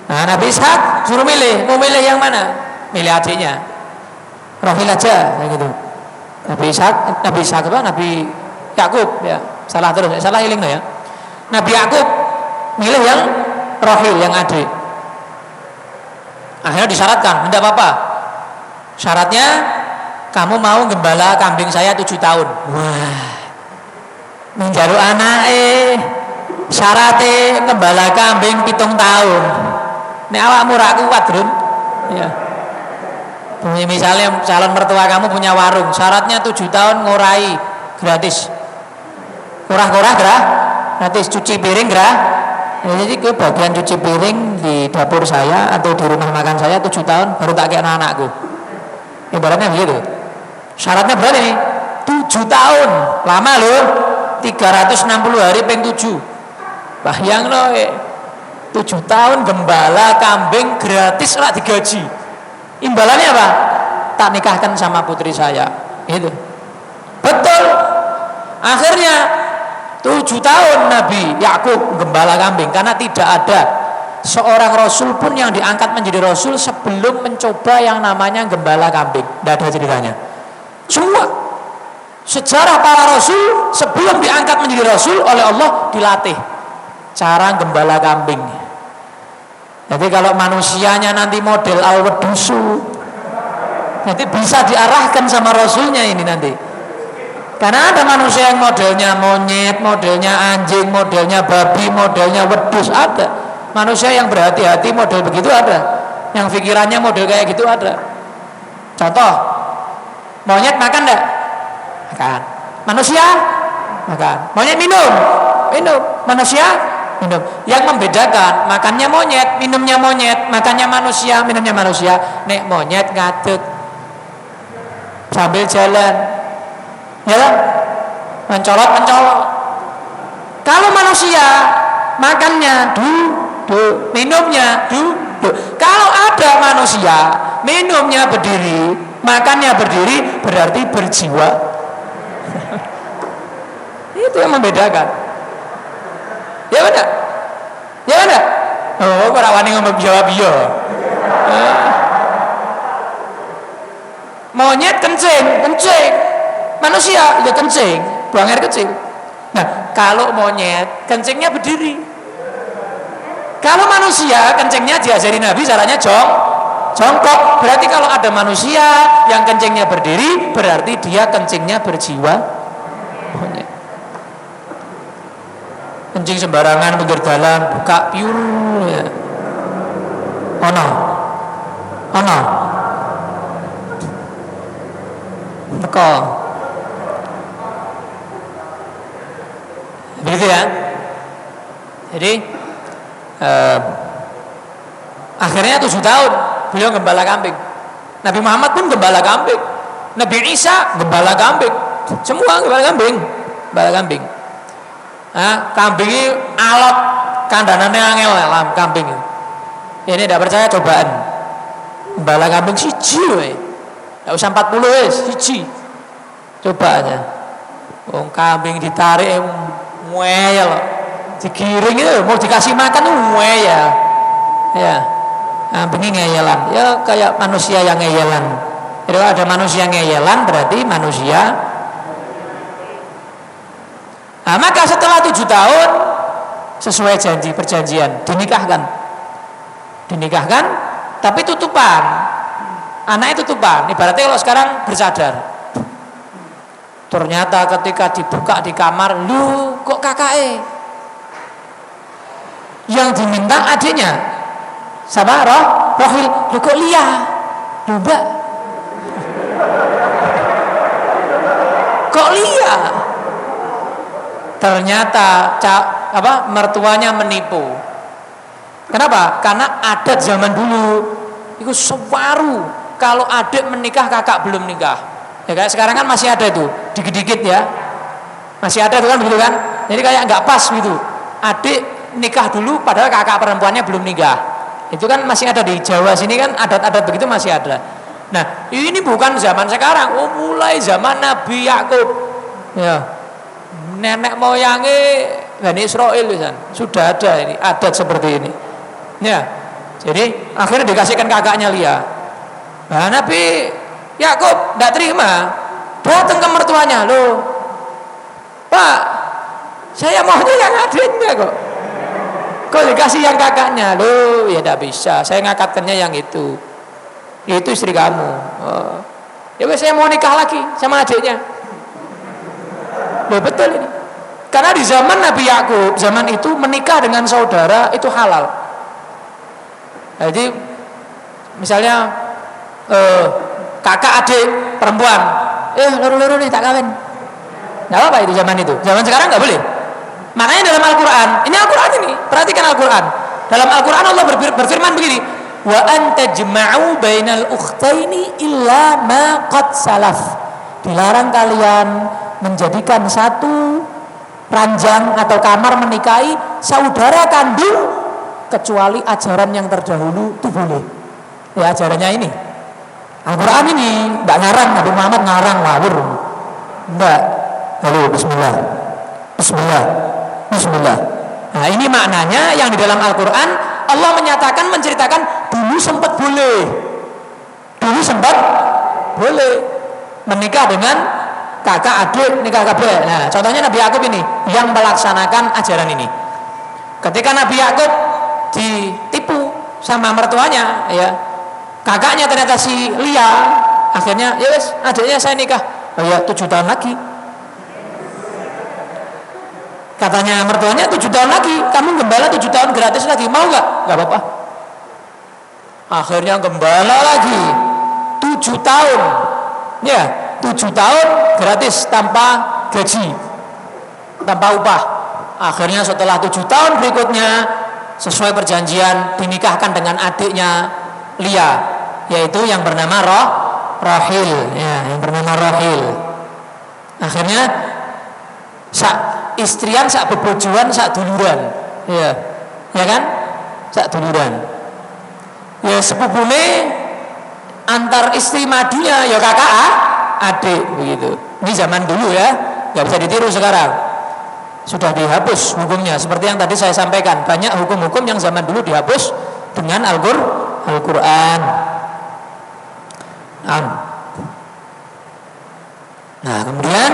Nah, Nabi Ishak suruh milih, mau milih yang mana? Milih adiknya. Rahil aja, kayak gitu. Nabi Ishak apa? Nabi Yakub ya. Salah terus, salah iling ya. Nabi Yakub milih yang Rahil, yang adik. Akhirnya disyaratkan, tidak apa-apa. Syaratnya kamu mau gembala kambing saya 7 tahun. Wah, menjalu anak syaratnya gembala kambing 7 tahun. Nek awakmu ra kuat, Drun. Ya. Misalnya calon mertua kamu punya warung, syaratnya 7 tahun ngurai gratis. Kurah-kurah gratis, cuci piring ya, jadi ke bagian cuci piring di dapur saya atau di rumah makan saya 7 tahun baru tak kayak anakku. Ibaratnya begitu. Syaratnya berapa nih? 7 tahun. Lama loh. 360 hari peng 7. Bayang loh. 7 tahun gembala kambing gratis lah digaji. Imbalannya apa? Tak nikahkan sama putri saya. Itu. Betul. Akhirnya 7 tahun Nabi Yakub gembala kambing karena tidak ada seorang rasul pun yang diangkat menjadi rasul sebelum mencoba yang namanya gembala kambing. Tidak ada ceritanya. Semua sejarah para rasul sebelum diangkat menjadi rasul oleh Allah dilatih cara gembala kambing. Jadi kalau manusianya nanti model al-wedusu, nanti bisa diarahkan sama rasulnya ini nanti. Karena ada manusia yang modelnya monyet, modelnya anjing, modelnya babi, modelnya wedus, ada. Manusia yang berhati-hati model begitu ada. Yang pikirannya model kayak gitu ada. Contoh, monyet makan enggak? Makan. Manusia? Makan. Monyet minum? Minum. Manusia? Minum. Yang membedakan, makannya monyet, minumnya monyet, makannya manusia, minumnya manusia. Nek monyet ngadeg sambil jalan. Ya kan? Mencolot. Kalau manusia makannya duduk, minumnya duduk. Kalau ada manusia minumnya berdiri, makannya berdiri, berarti berjiwa. Itu yang membedakan. Ya benar? Ya benar? Oh, ora wani ngomong jawab iya. Monyet kencing. Manusia ya kencing, buang air kecil. Nah, kalau monyet kencingnya berdiri. Kalau manusia kencingnya diajari Nabi caranya jongkok. Berarti kalau ada manusia yang kencingnya berdiri, berarti dia kencingnya berjiwa. Monyet. Kencing sembarangan pinggir jalan, buka piur ya. Ono. Teko. Begitu ya. Jadi akhirnya 7 tahun beliau gembala kambing. Nabi Muhammad pun gembala kambing. Nabi Isa gembala kambing. Semua gembala kambing. Kambing ini alat kandanannya angel lah kambing. Ini tidak percaya cobaan. Gembala kambing siji we. Enggak usah 40 wis, siji. Coba aja. Wong kambing ditarik ngeyel, digiring itu mau dikasih makan ngeyel, ya, kambing ngeyelan, ya kayak manusia yang ngeyelan. Jadi kalau ada manusia ngeyelan berarti manusia. Nah, maka setelah 7 tahun sesuai perjanjian dinikahkan, tapi tutupan, anaknya tutupan. Ibaratnya kalau sekarang bercadar. Ternyata ketika dibuka di kamar, lu kok kakaknya? Yang diminta adiknya sama Rohil, lu kok Lia? Lu mbak kok Lia? Ternyata mertuanya menipu. Kenapa? Karena adat zaman dulu itu sewaru kalau adik menikah kakak belum nikah. Ya kayak sekarang kan masih ada itu, dikit-dikit ya. Masih ada itu kan begitu kan? Jadi kayak nggak pas gitu. Adik nikah dulu padahal kakak perempuannya belum nikah. Itu kan masih ada di Jawa sini kan adat-adat begitu masih ada. Nah, ini bukan zaman sekarang. Oh, mulai zaman Nabi Yakub. Ya. Nenek moyangnya Bani Israil sudah ada ini adat seperti ini. Ya. Jadi akhirnya dikasihkan kakaknya Lia. Nah, Nabi Yakub tidak terima, datang ke mertuanya, loh Pak, saya maunya yang adiknya kok dikasih yang kakaknya. Loh ya tidak bisa, saya ngakatkannya yang itu istri kamu. Oh. Ya saya mau nikah lagi sama adiknya. Loh betul ini, karena di zaman Nabi Yakub zaman itu menikah dengan saudara itu halal. Jadi misalnya kakak adik perempuan, loro-loro nih tak kawin, nggak apa itu zaman itu. Zaman sekarang nggak boleh. Makanya dalam Al-Quran, ini Al-Quran ini, perhatikan Al-Quran. Dalam Al-Quran Allah berfirman begini, wa anta jma'u bainal ukhtaini illa ma qad salaf. Dilarang kalian menjadikan satu ranjang atau kamar menikahi saudara kandung kecuali ajaran yang terdahulu itu boleh. Ya ajarannya ini Al-Quran ini enggak ngarang, Nabi Muhammad ngarang ngawur enggak. Halo bismillah Nah ini maknanya yang di dalam Al-Quran Allah menyatakan, menceritakan dulu sempat boleh menikah dengan kakak adik, nikah kabeh. Nah contohnya Nabi Yakub ini yang melaksanakan ajaran ini. Ketika Nabi Yakub ditipu sama mertuanya, ya kakaknya ternyata si Lia, akhirnya ya wes adiknya saya nikah. Oh ya 7 tahun lagi, katanya mertuanya 7 tahun lagi kamu gembala 7 tahun gratis lagi, mau nggak apa-apa. Akhirnya gembala lagi 7 tahun, ya 7 tahun gratis tanpa gaji, tanpa upah. Akhirnya setelah 7 tahun berikutnya sesuai perjanjian dinikahkan dengan adiknya Lia, yaitu yang bernama Rahil, ya, yang bernama Rahil. Akhirnya istrian sak bebojoan sak duluran, ya kan, sak duluran. Ya sepupune antar istri madunya ya kakak adik begitu. Ini zaman dulu ya, nggak bisa ditiru sekarang. Sudah dihapus hukumnya, seperti yang tadi saya sampaikan, banyak hukum-hukum yang zaman dulu dihapus dengan Al-Quran. Nah kemudian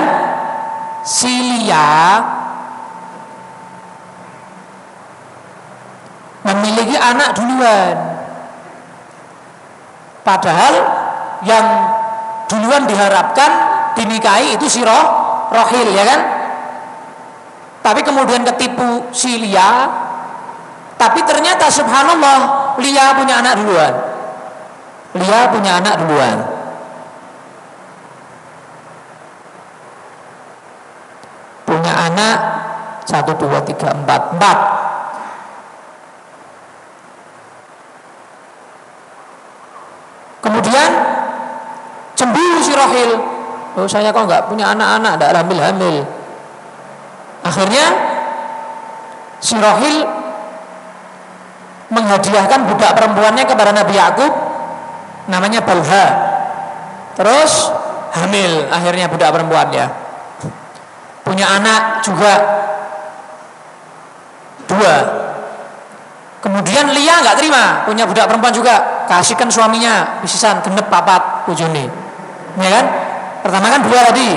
si Lia memiliki anak duluan, padahal yang duluan diharapkan dinikahi itu si Rahil, ya kan? Tapi kemudian ketipu si Lia, tapi ternyata subhanallah Lia punya anak duluan. Punya anak 1, 2, 3, 4. Kemudian cemburu si Rahil, oh saya kok nggak punya anak-anak, nggak hamil. Akhirnya si Rahil menghadiahkan budak perempuannya kepada Nabi Yakub, namanya Balha. Terus hamil akhirnya budak perempuannya, punya anak juga 2. Kemudian Lia nggak terima, punya budak perempuan juga, kasihkan suaminya bisisan genep 4 bojone, ya kan? Pertama kan 2 tadi.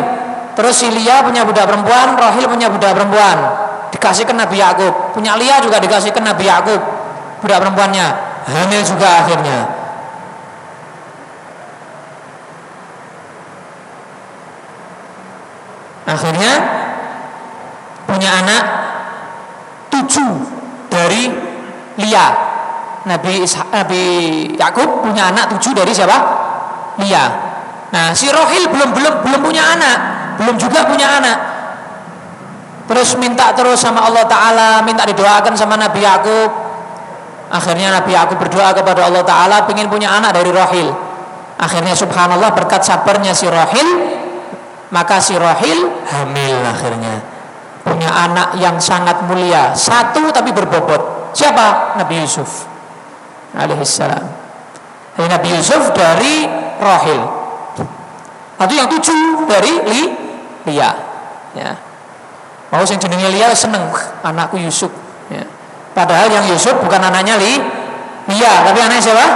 Terus si Lia punya budak perempuan, Rahil punya budak perempuan, dikasihkan Nabi Yakub. Punya Lia juga dikasihkan Nabi Yakub, budak perempuannya, hamil juga akhirnya. Akhirnya punya anak 7 dari Lia. Nabi Yakub punya anak 7 dari siapa? Lia. Nah si Rahil belum punya anak, belum juga punya anak. Terus minta terus sama Allah Ta'ala, minta didoakan sama Nabi Yakub. Akhirnya Nabi Yakub berdoa kepada Allah Ta'ala pengen punya anak dari Rahil. Akhirnya subhanallah berkat sabarnya si Rahil, maka si Rahil hamil akhirnya. Punya anak yang sangat mulia, 1 tapi berbobot. Siapa? Nabi Yusuf alaihissalam. Nabi Yusuf dari Rahil. Itu yang 7 dari Lia, ya. Mau sing jenenge Lia seneng anakku Yusuf, ya. Padahal yang Yusuf bukan anaknya Lia, tapi anaknya siapa?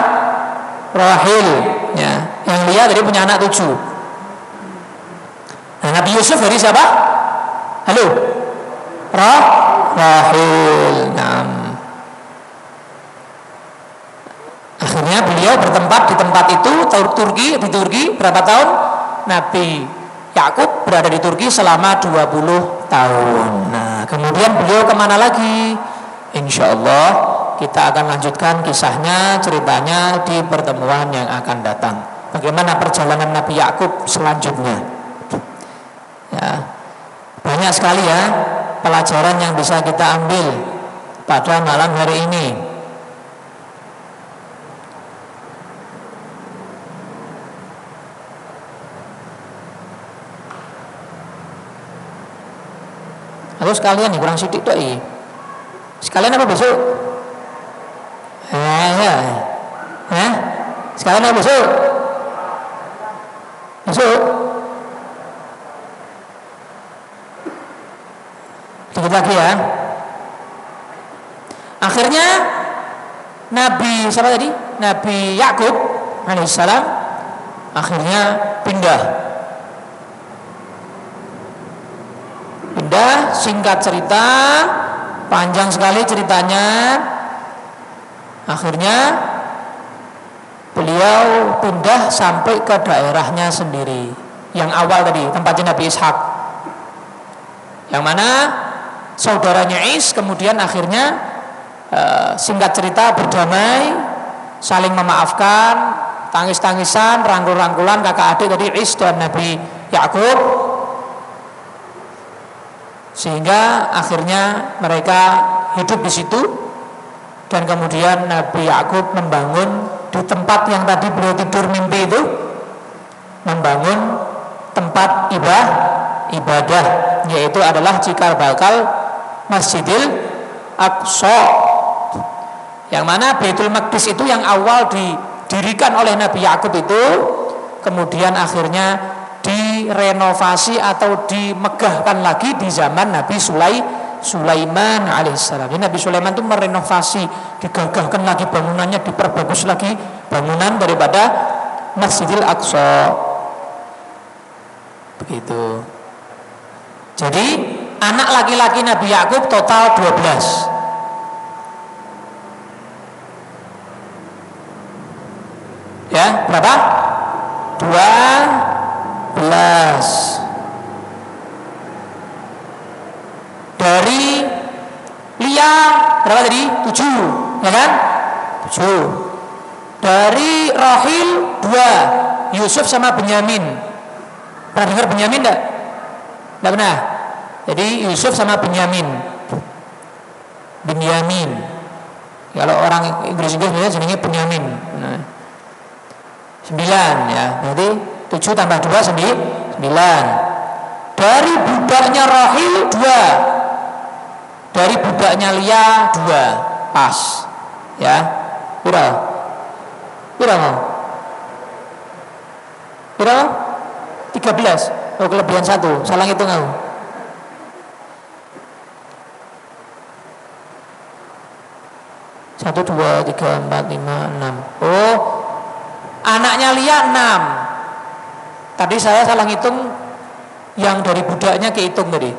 Rahil. Ya, yang Lia tadi punya anak 7. Nah, Nabi Yusuf dari siapa? Halo? Rahil. Nah. Akhirnya beliau bertempat di tempat itu, di Turki berapa tahun? Nabi Yakub berada di Turki selama 20 tahun. Nah, kemudian beliau kemana lagi? Insya Allah kita akan lanjutkan kisahnya, ceritanya di pertemuan yang akan datang. Bagaimana perjalanan Nabi Yakub selanjutnya? Ya, banyak sekali ya pelajaran yang bisa kita ambil pada malam hari ini. Atau sekalian nih kurang sidik tuh sekalian apa besok? Sekalian apa besok? Besok? Dikit lagi ya. Akhirnya Nabi siapa tadi? Nabi Yakub alaihissalam akhirnya pindah. Singkat cerita, panjang sekali ceritanya. Akhirnya beliau pindah sampai ke daerahnya sendiri. Yang awal tadi tempatnya Nabi Ishak, yang mana saudaranya Is kemudian akhirnya singkat cerita berdamai, saling memaafkan, tangis-tangisan, rangkul-rangkulan kakak adik tadi Is dan Nabi Yakub. Sehingga akhirnya mereka hidup di situ, dan kemudian Nabi Yakub membangun di tempat yang tadi beliau tidur mimpi itu, membangun tempat ibadah, yaitu adalah cikal bakal Masjidil Aqsa, yang mana Baitul Maqdis itu yang awal didirikan oleh Nabi Yakub itu, kemudian akhirnya direnovasi atau dimegahkan lagi di zaman Nabi Sulaiman alaihissalam. Jadi Nabi Sulaiman itu merenovasi, digagahkan lagi bangunannya, diperbagus lagi bangunan daripada Masjidil Aqsa. Begitu. Jadi anak laki-laki Nabi Yakub total 12. Ya, berapa? 12. Dari Lia berapa tadi? 7, ya kan? 7. Dari Rahil 2, Yusuf sama Benyamin. Pernah dengar Benyamin enggak? Enggak pernah. Jadi Yusuf sama Benyamin. Kalau orang Inggris jenenge Benyamin. Nah. 9 ya. Berarti 7 tambah 2 9. Dari budaknya Rahil 2. Dari budaknya Lia 2. Pas. Ya. Pira mau? 13. Oh, kelebihan 1. Salah ngitung aku. Satu, 2, 3, 4, 5, 6. Oh, anaknya Lia 6. Tadi saya salah ngitung yang dari budaknya kehitung tadi.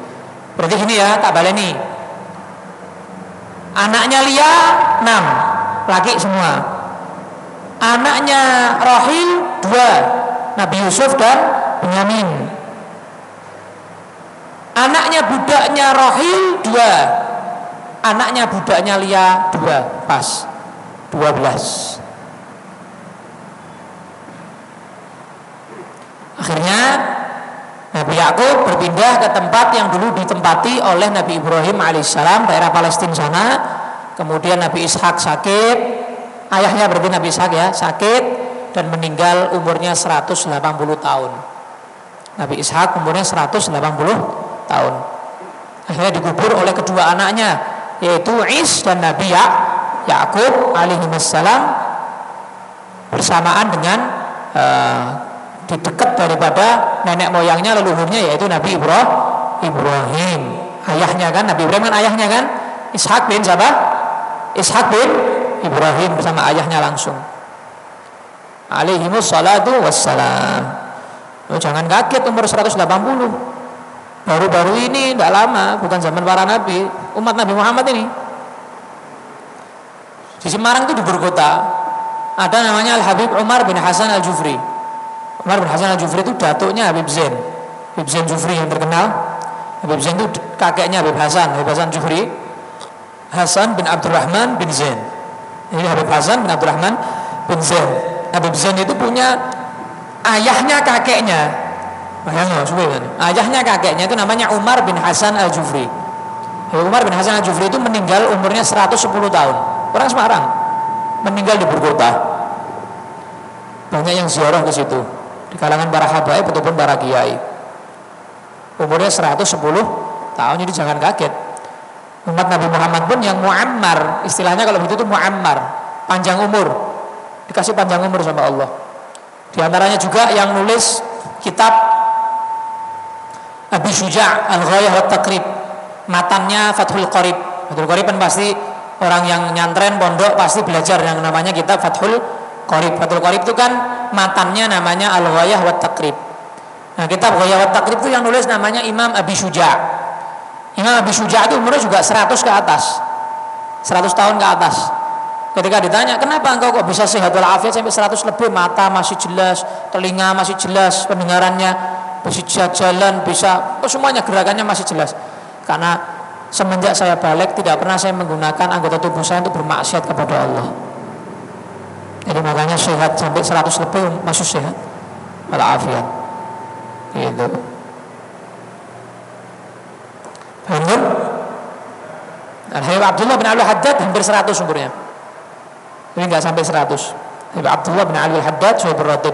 Berarti gini ya, tak baleni. Anaknya Lia 6, laki semua. Anaknya Rahil 2, Nabi Yusuf dan Benyamin. Anaknya budaknya Rahil 2, anaknya budaknya Lia 2, pas 12. Akhirnya Nabi Yakub berpindah ke tempat yang dulu ditempati oleh Nabi Ibrahim alaihissalam, daerah Palestina sana. Kemudian Nabi Ishak sakit, ayahnya berarti Nabi Ishak ya, sakit dan meninggal umurnya 180 tahun. Nabi Ishak umurnya 180 tahun. Akhirnya dikubur oleh kedua anaknya, yaitu Is dan Nabi Yakub alaihissalam, bersamaan dengan di dekat daripada nenek moyangnya, leluhurnya, yaitu Nabi Ibrahim. Ayahnya kan, Nabi Ibrahim kan ayahnya kan, Ishak bin siapa? Ishak bin Ibrahim bersama ayahnya langsung. Alaihimus salatu wassalam. Jangan kaget umur 180. Baru-baru ini, tidak lama, bukan zaman para nabi, umat Nabi Muhammad ini. Di Semarang itu di Burkota ada namanya Al-Habib Umar bin Hasan Al-Jufri. Umar bin Hasan Al-Jufri itu datuknya Habib Zain. Habib Zain Jufri yang terkenal. Habib Zain itu kakeknya Habib Hasan Jufri. Hasan bin Abdurrahman bin Zain. Ini Habib Hasan bin Abdurrahman bin Zain. Habib Zain itu punya ayahnya kakeknya. Ayahnya kakeknya itu namanya Umar bin Hasan Al-Jufri. Umar bin Hasan Al-Jufri itu meninggal umurnya 110 tahun. Orang Semarang, meninggal di Burkota. Banyak yang ziarah ke situ di kalangan para habaib ataupun para kiai. Umurnya 110 tahun, jadi jangan kaget. Umat Nabi Muhammad pun yang muammar, istilahnya kalau begitu itu muammar, panjang umur, dikasih panjang umur sama Allah. Di antaranya juga yang nulis kitab Abi Syuja' Al-Ghayah wa Taqrib, matannya Fathul Qorib. Fathul Qorib kan pasti orang yang nyantren pondok pasti belajar yang namanya kitab Fathul Qorib. Fathul Qorib itu kan matannya namanya Al-Ghayah wa Taqrib. Nah, kitab Ghayah wa Taqrib itu yang nulis namanya Imam Abi Syuja'. Imam Abi Syuja' itu umurnya juga 100 ke atas. 100 tahun ke atas. Ketika ditanya, kenapa engkau kok bisa sehat walafiat sampai 100 lebih, mata masih jelas, telinga masih jelas, pendengarannya bisa jalan, bisa semuanya, gerakannya masih jelas. Karena semenjak saya balik tidak pernah saya menggunakan anggota tubuh saya untuk bermaksiat kepada Allah. Jadi makanya sehat sampai 100 lebih masih sehat walafiat. Gitu. Paham? Habib Abdullah bin Ali Haddad hampir 100 umurnya. Ini enggak sampai 100. Habib Abdullah bin Ali Haddad Sahibur Ratib.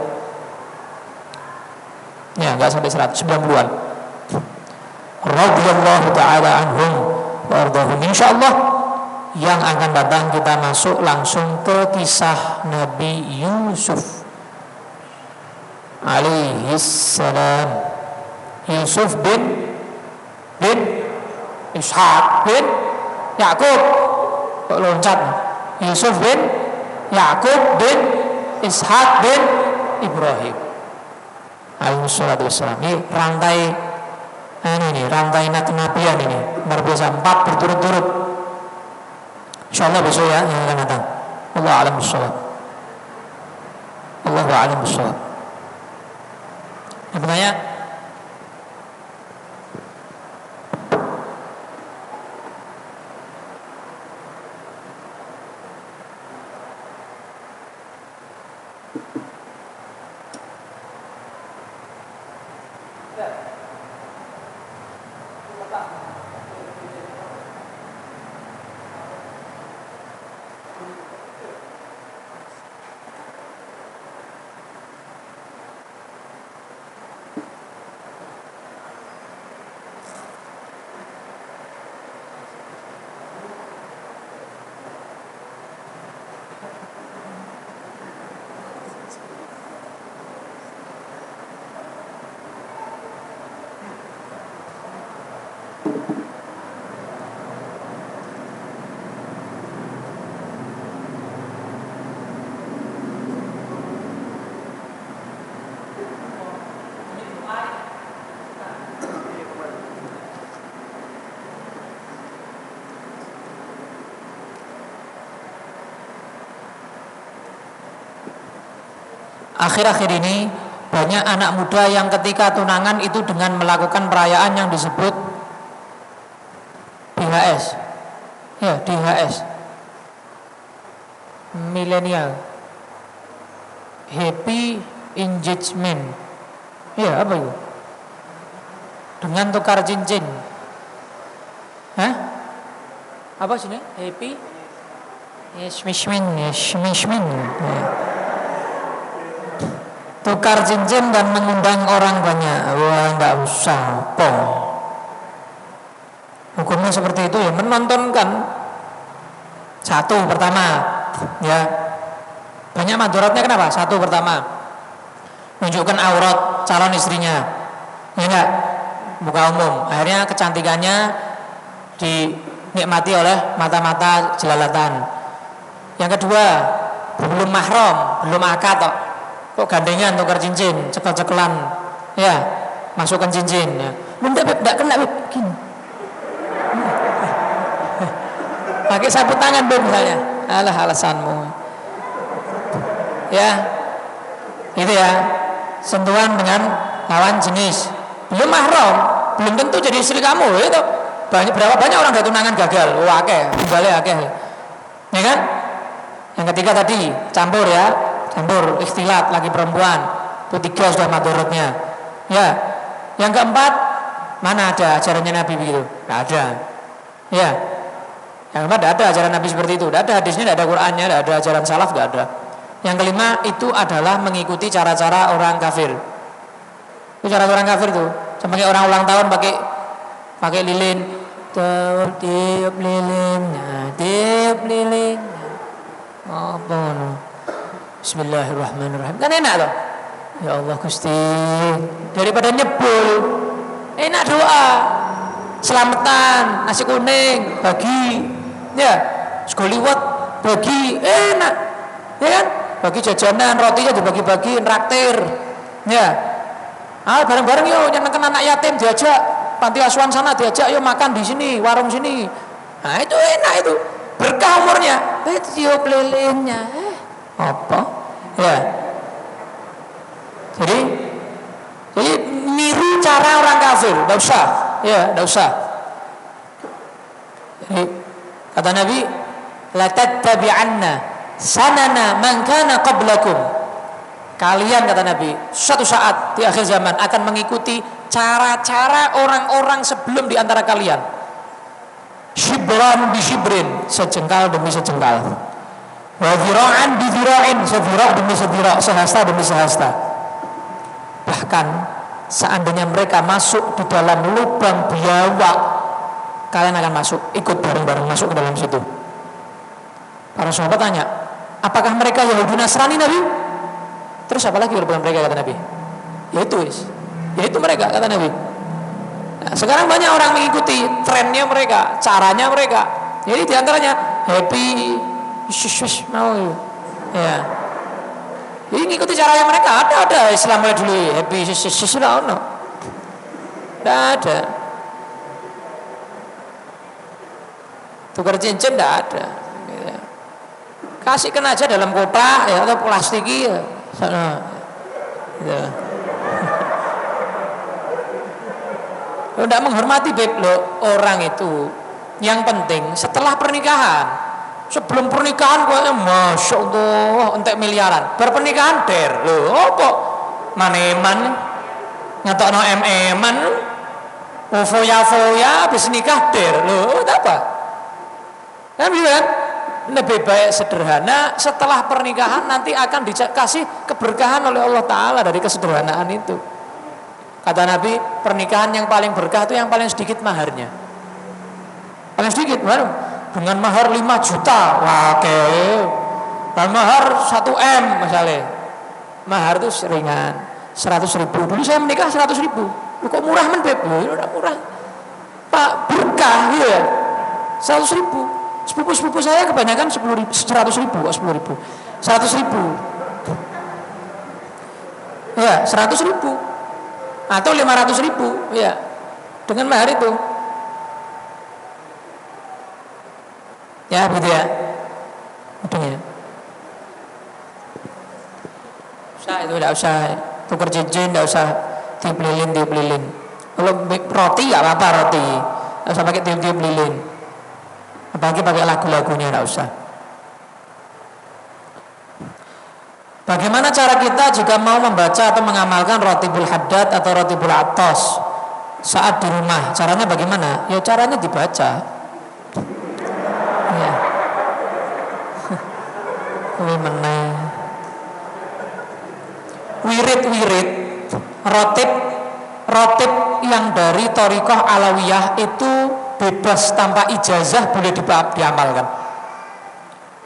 Ya, enggak sampai 100, 90-an. Radhiyallahu taala anhum wa ardahum. Insyaallah yang akan datang kita masuk langsung ke kisah Nabi Yusuf alaihi salam. Yusuf bin Ishaq bin Yakub. Kok loncat? Yusuf bin Yakub bin Ishaq bin Ibrahim alaihi salatu wassalam. Ini rantai kenabian ini luar biasa, 4 berturut-turut. Insyaallah besok ya yang akan datang. Allah a'lam bissawab. Allahu a'lam bissawab. Yang bertanya? Akhir-akhir ini banyak anak muda yang ketika tunangan itu dengan melakukan perayaan yang disebut DHS. Ya, DHS. Millennial Happy Engagement. Ya, apa itu? Dengan tukar cincin. Hah? Apa sini? Happy Engagement. Ya. Tukar cincin dan mengundang orang banyak. Wah, enggak usah. Hukumnya seperti itu ya, menontonkan. Satu pertama, ya. Banyak madharatnya. Kenapa? Satu pertama, menunjukkan aurat calon istrinya. Ya enggak? Muka umum. Akhirnya kecantikannya dinikmati oleh mata-mata jelalatan. Yang kedua, belum mahram, belum akad kok gandengan tukar cincin, cekel-cekelan, ya, masukkan cincin. Ya. Enggak kena Beb, gini. Pakai sapu tangan Beb misalnya. Alah alasanmu. Ya, itu ya, sentuhan dengan lawan jenis. Belum mahram, belum tentu jadi istri kamu, itu. Berapa banyak orang dari tunangan gagal? Wah, tinggalnya akeh. Ya kan? Yang ketiga tadi campur ya, campur ikhtilat lagi perempuan, itu 3 sudah madorotnya. Ya, yang keempat mana ada ajarannya Nabi begitu? Tidak ada. Ya, yang keempat tidak ada ajaran Nabi seperti itu. Tidak ada hadisnya, tidak ada Qurannya, tidak ada ajaran salaf, tidak ada. Yang kelima itu adalah mengikuti cara-cara orang kafir. Itu cara orang kafir tuh, sebagai orang ulang tahun pakai lilin, tiup lilinnya, tiup lilinnya. Apa no? Bismillahirrahmanirrahim. Kan enak loh. Ya Allah Gusti, daripada nyebul, enak doa. Selamatan, nasi kuning bagi, ya, segoliwat bagi, enak, ya kan? Bagi jajanan, rotinya dibagi-bagi, traktir, ya. Bareng-bareng yuk, nyenengkan anak yatim diajak, panti asuhan sana diajak, yuk makan di sini, warung sini. Nah itu enak itu. Berkah umurnya, tiup lilinnya, apa? Ya. Jadi niru cara orang kafir, tidak usah, ya, tidak usah. Jadi, kata Nabi, la tattabi'anna sanana man kana qablakum. Kalian, kata Nabi, suatu saat di akhir zaman akan mengikuti cara-cara orang-orang sebelum di antara kalian. Shibran bi shibrin, sejengkal demi sejengkal. Wa dhira'an bi dhira'in, sedhira' demi sedhira', sehasta demi sehasta. Bahkan seandainya mereka masuk di dalam lubang biawak, kalian akan masuk, ikut bareng-bareng masuk ke dalam situ. Para sahabat tanya, apakah mereka Yahudi Nasrani Nabi? Terus apa lagi bukan mereka, kata Nabi? Yaitu mereka, kata Nabi. Nah, sekarang banyak orang mengikuti trennya mereka, caranya mereka. Jadi diantaranya happy, mau, ya. Jadi ngikuti caranya mereka. Ada Islam mulai dulu happy, no. Tidak ada. Tukar cincin tidak ada. Kasihkan aja dalam kotak ya, atau plastik ya. Sana. Ya. Tidak menghormati Beb lo, orang itu yang penting setelah pernikahan. Sebelum pernikahan kayaknya Masya Allah entek miliaran, berpernikahan der lo apa maneman ngatokno eman foya habis nikah der lo apa kan bilang lebih baik sederhana, setelah pernikahan nanti akan dikasih keberkahan oleh Allah Ta'ala dari kesederhanaan itu. Kata Nabi, pernikahan yang paling berkah itu yang paling sedikit maharnya. Paling sedikit, baru dengan mahar 5 juta, wah dan mahar 1 M misalnya. Mahar itu seringan, 100.000. Dulu saya menikah 100.000. Kok murah men Beb? Udah murah. Pak, berkah ya. 100.000. Sepupu-sepupu saya kebanyakan 100.000, 10.000. 100.000. Ya, 100.000. Atau 500.000, ya, dengan mahar itu, ya, gitu ya, udah ya, usah itu, tidak usah tukar cincin, tidak usah tiup lilin. Kalau roti nggak apa-apa roti, tidak usah pakai tiup lilin, apalagi pakai lagu-lagunya, tidak usah. Bagaimana cara kita jika mau membaca atau mengamalkan Ratibul Haddad atau Ratibul Attas saat di rumah? Caranya bagaimana? Ya caranya dibaca. Ya. Wirid Ratib yang dari Thariqah Alawiyah itu bebas tanpa ijazah, boleh diamalkan.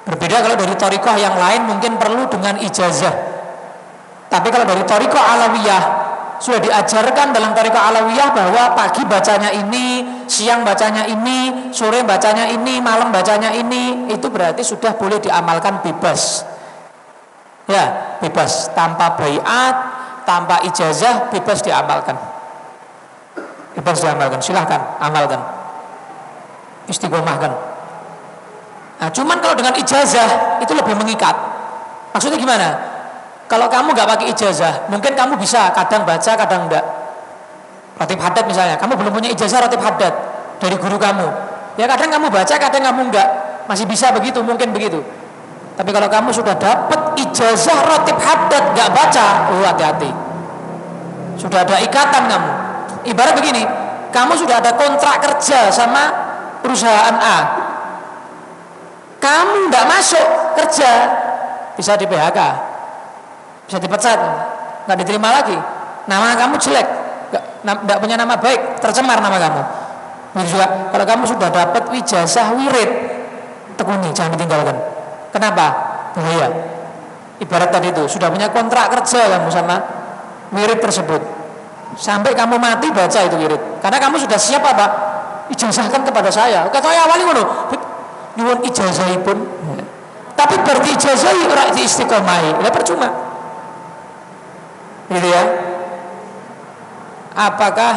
Berbeda kalau dari thariqah yang lain mungkin perlu dengan ijazah. Tapi kalau dari thariqah Alawiyah sudah diajarkan dalam thariqah Alawiyah bahwa pagi bacanya ini, siang bacanya ini, sore bacanya ini, malam bacanya ini, itu berarti sudah boleh diamalkan bebas. Ya, bebas, tanpa baiat, tanpa ijazah, bebas diamalkan. Bebas diamalkan, silahkan amalkan, istiqomahkan. Nah, cuman kalau dengan ijazah itu lebih mengikat. Maksudnya gimana? Kalau kamu nggak pakai ijazah, mungkin kamu bisa kadang baca, kadang enggak. Ratib haddad misalnya, kamu belum punya ijazah ratib haddad dari guru kamu. Ya kadang kamu baca, kadang kamu enggak. Masih bisa begitu, mungkin begitu. Tapi kalau kamu sudah dapat ijazah ratib haddad nggak baca, hati-hati. Sudah ada ikatan kamu. Ibarat begini, kamu sudah ada kontrak kerja sama perusahaan A. Kamu nggak masuk kerja, bisa di PHK, bisa dipecat, nggak diterima lagi. Nama kamu jelek, nggak punya nama baik, tercemar nama kamu. Begitu juga, kalau kamu sudah dapat ijazah wirid, tekuni, jangan ditinggalkan. Kenapa? Bahaya. Ibarat tadi itu, sudah punya kontrak kerja kamu sama wirid tersebut. Sampai kamu mati baca itu wirid. Karena kamu sudah siap apa? Ijazahkan kepada saya. Kata saya awalnya ngono, nyuwun ijazahipun. Tapi berarti ijazahi ora diistiqomahi. Lah percuma. Gitu ya. Apakah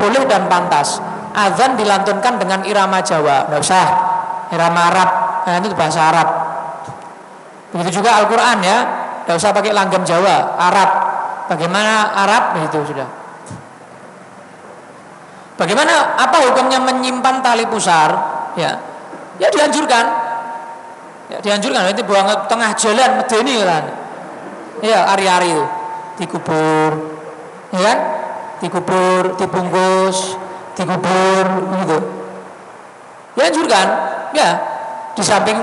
boleh dan pantas azan dilantunkan dengan irama Jawa? Nggak usah, irama Arab, nah, itu bahasa Arab. Begitu juga Al-Quran ya, nggak usah pakai langgam Jawa, Arab. Bagaimana Arab? Begitu sudah. Bagaimana, apa hukumnya menyimpan tali pusar? Ya dianjurkan. Ya dianjurkan, itu buang tengah jalan medeni kan. Ya hari-hari itu dikubur, ya kan? Dikubur, dibungkus, dikubur gitu. Dianjurkan, ya di samping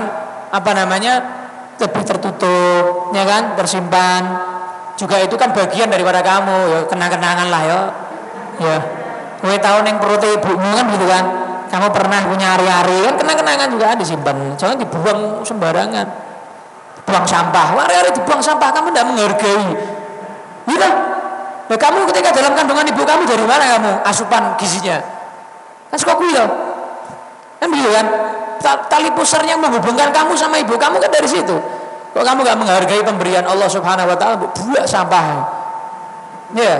lebih tertutup, ya kan, tersimpan. Juga itu kan bagian daripada kamu, ya kenang-kenangan lah ya. Ya, kowe tahun yang perut ibumu kan gitu kan. Kamu pernah punya hari-hari kan kenang-kenangan juga disimpan. Jangan dibuang sembarangan. Buang sampah, hari-hari dibuang sampah, kamu tidak menghargai. Gitu. Nah, kamu ketika dalam kandungan ibu kamu dari mana kamu asupan gizinya? Kan suka kuil. Kan gitu kan? Tali pusarnya yang menghubungkan kamu sama ibu kamu kan dari situ. Kok kamu gak menghargai pemberian Allah Subhanahu wa taala, buang sampah. Ya,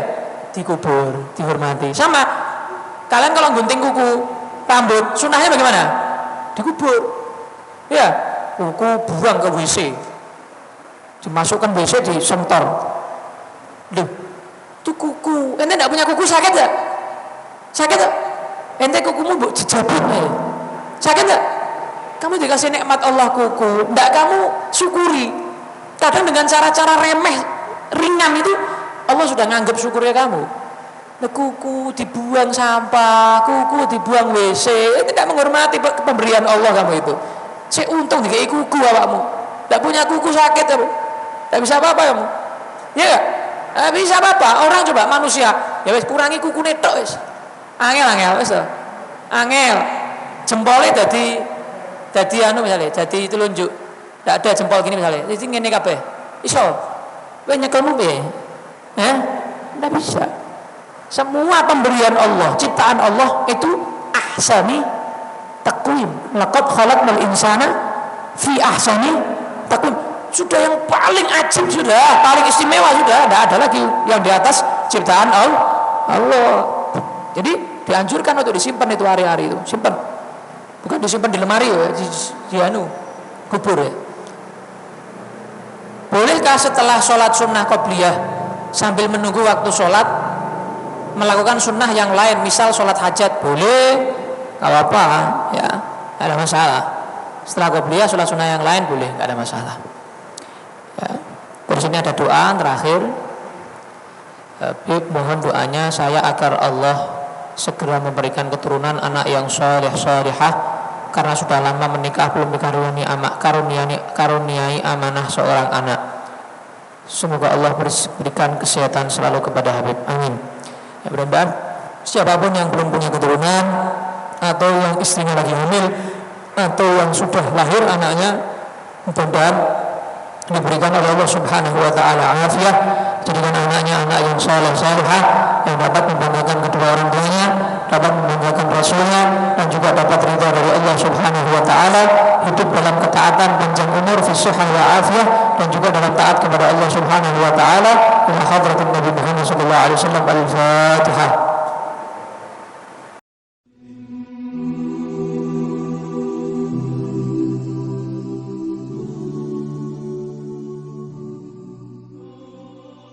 dikubur, dihormati. Sama kalian kalau gunting kuku, rambut, sunnahnya bagaimana? Dikubur. Ya, kuku buang ke WC. Dimasukkan WC disentor. Duh, itu kuku. Ente enggak punya kuku sakit enggak? Sakit enggak? Ente kukumu mbok dijabut ya. Sakit enggak? Kamu dikasih nikmat Allah kuku, enggak kamu syukuri. Kadang dengan cara-cara remeh, ringan itu Allah sudah nganggap syukurnya kamu. Nah, kuku dibuang sampah, kuku dibuang WC, itu tidak menghormati pemberian Allah kamu itu. Saya untung dikai kuku awakmu. Enggak punya kuku sakit ya, Bu. Enggak bisa apa-apa kamu. Ya enggak? Bisa apa-apa. Orang coba manusia, ya wis kurangi kukune tok wis. Angel wis to. Angel. Jempolnya dadi misalnya, jadi telunjuk. Enggak ada jempol gini misalnya. Jadi ngene kabeh. Iso. Kowe nyekelmu piye? Enggak bisa. Semua pemberian Allah, ciptaan Allah itu ahsani taqwim. Laqad khalaqnal insana fi ahsani taqwim. Sudah yang paling ajib, sudah paling istimewa, sudah tidak ada lagi yang di atas ciptaan Allah. Jadi dianjurkan untuk disimpan itu hari-hari itu, simpan, bukan disimpan di lemari ya, di kubur ya. Bolehkah setelah sholat sunnah qobliyah sambil menunggu waktu sholat melakukan sunnah yang lain, misal sholat hajat? Boleh, kalau apa ya, tidak ada masalah. Setelah qobliyah sholat sunnah yang lain boleh, tidak ada masalah. Ya. Terus ini ada doa terakhir. Habib mohon doanya saya agar Allah segera memberikan keturunan anak yang soleh solehah, karena sudah lama menikah belum karuniai amanah seorang anak. Semoga Allah berikan kesehatan selalu kepada Habib. Amin. Ya, mudah-mudahan siapapun yang belum punya keturunan, atau yang istrinya lagi hamil, atau yang sudah lahir anaknya, mudah-mudahan diberikan oleh Allah Subhanahu wa taala afiat, jadikan anaknya anak yang saleh salehah yang dapat membanggakan kedua orang tuanya, dapat membanggakan Rasulnya, dan juga dapat ridha dari Allah Subhanahu wa taala, hidup dalam ketaatan, panjang umur, fi sihhah wa afiyah, dan juga dalam taat kepada Allah Subhanahu wa taala. Ila hadratin Nabi Muhammad sallallahu alaihi wasallam. Al-Fatihah.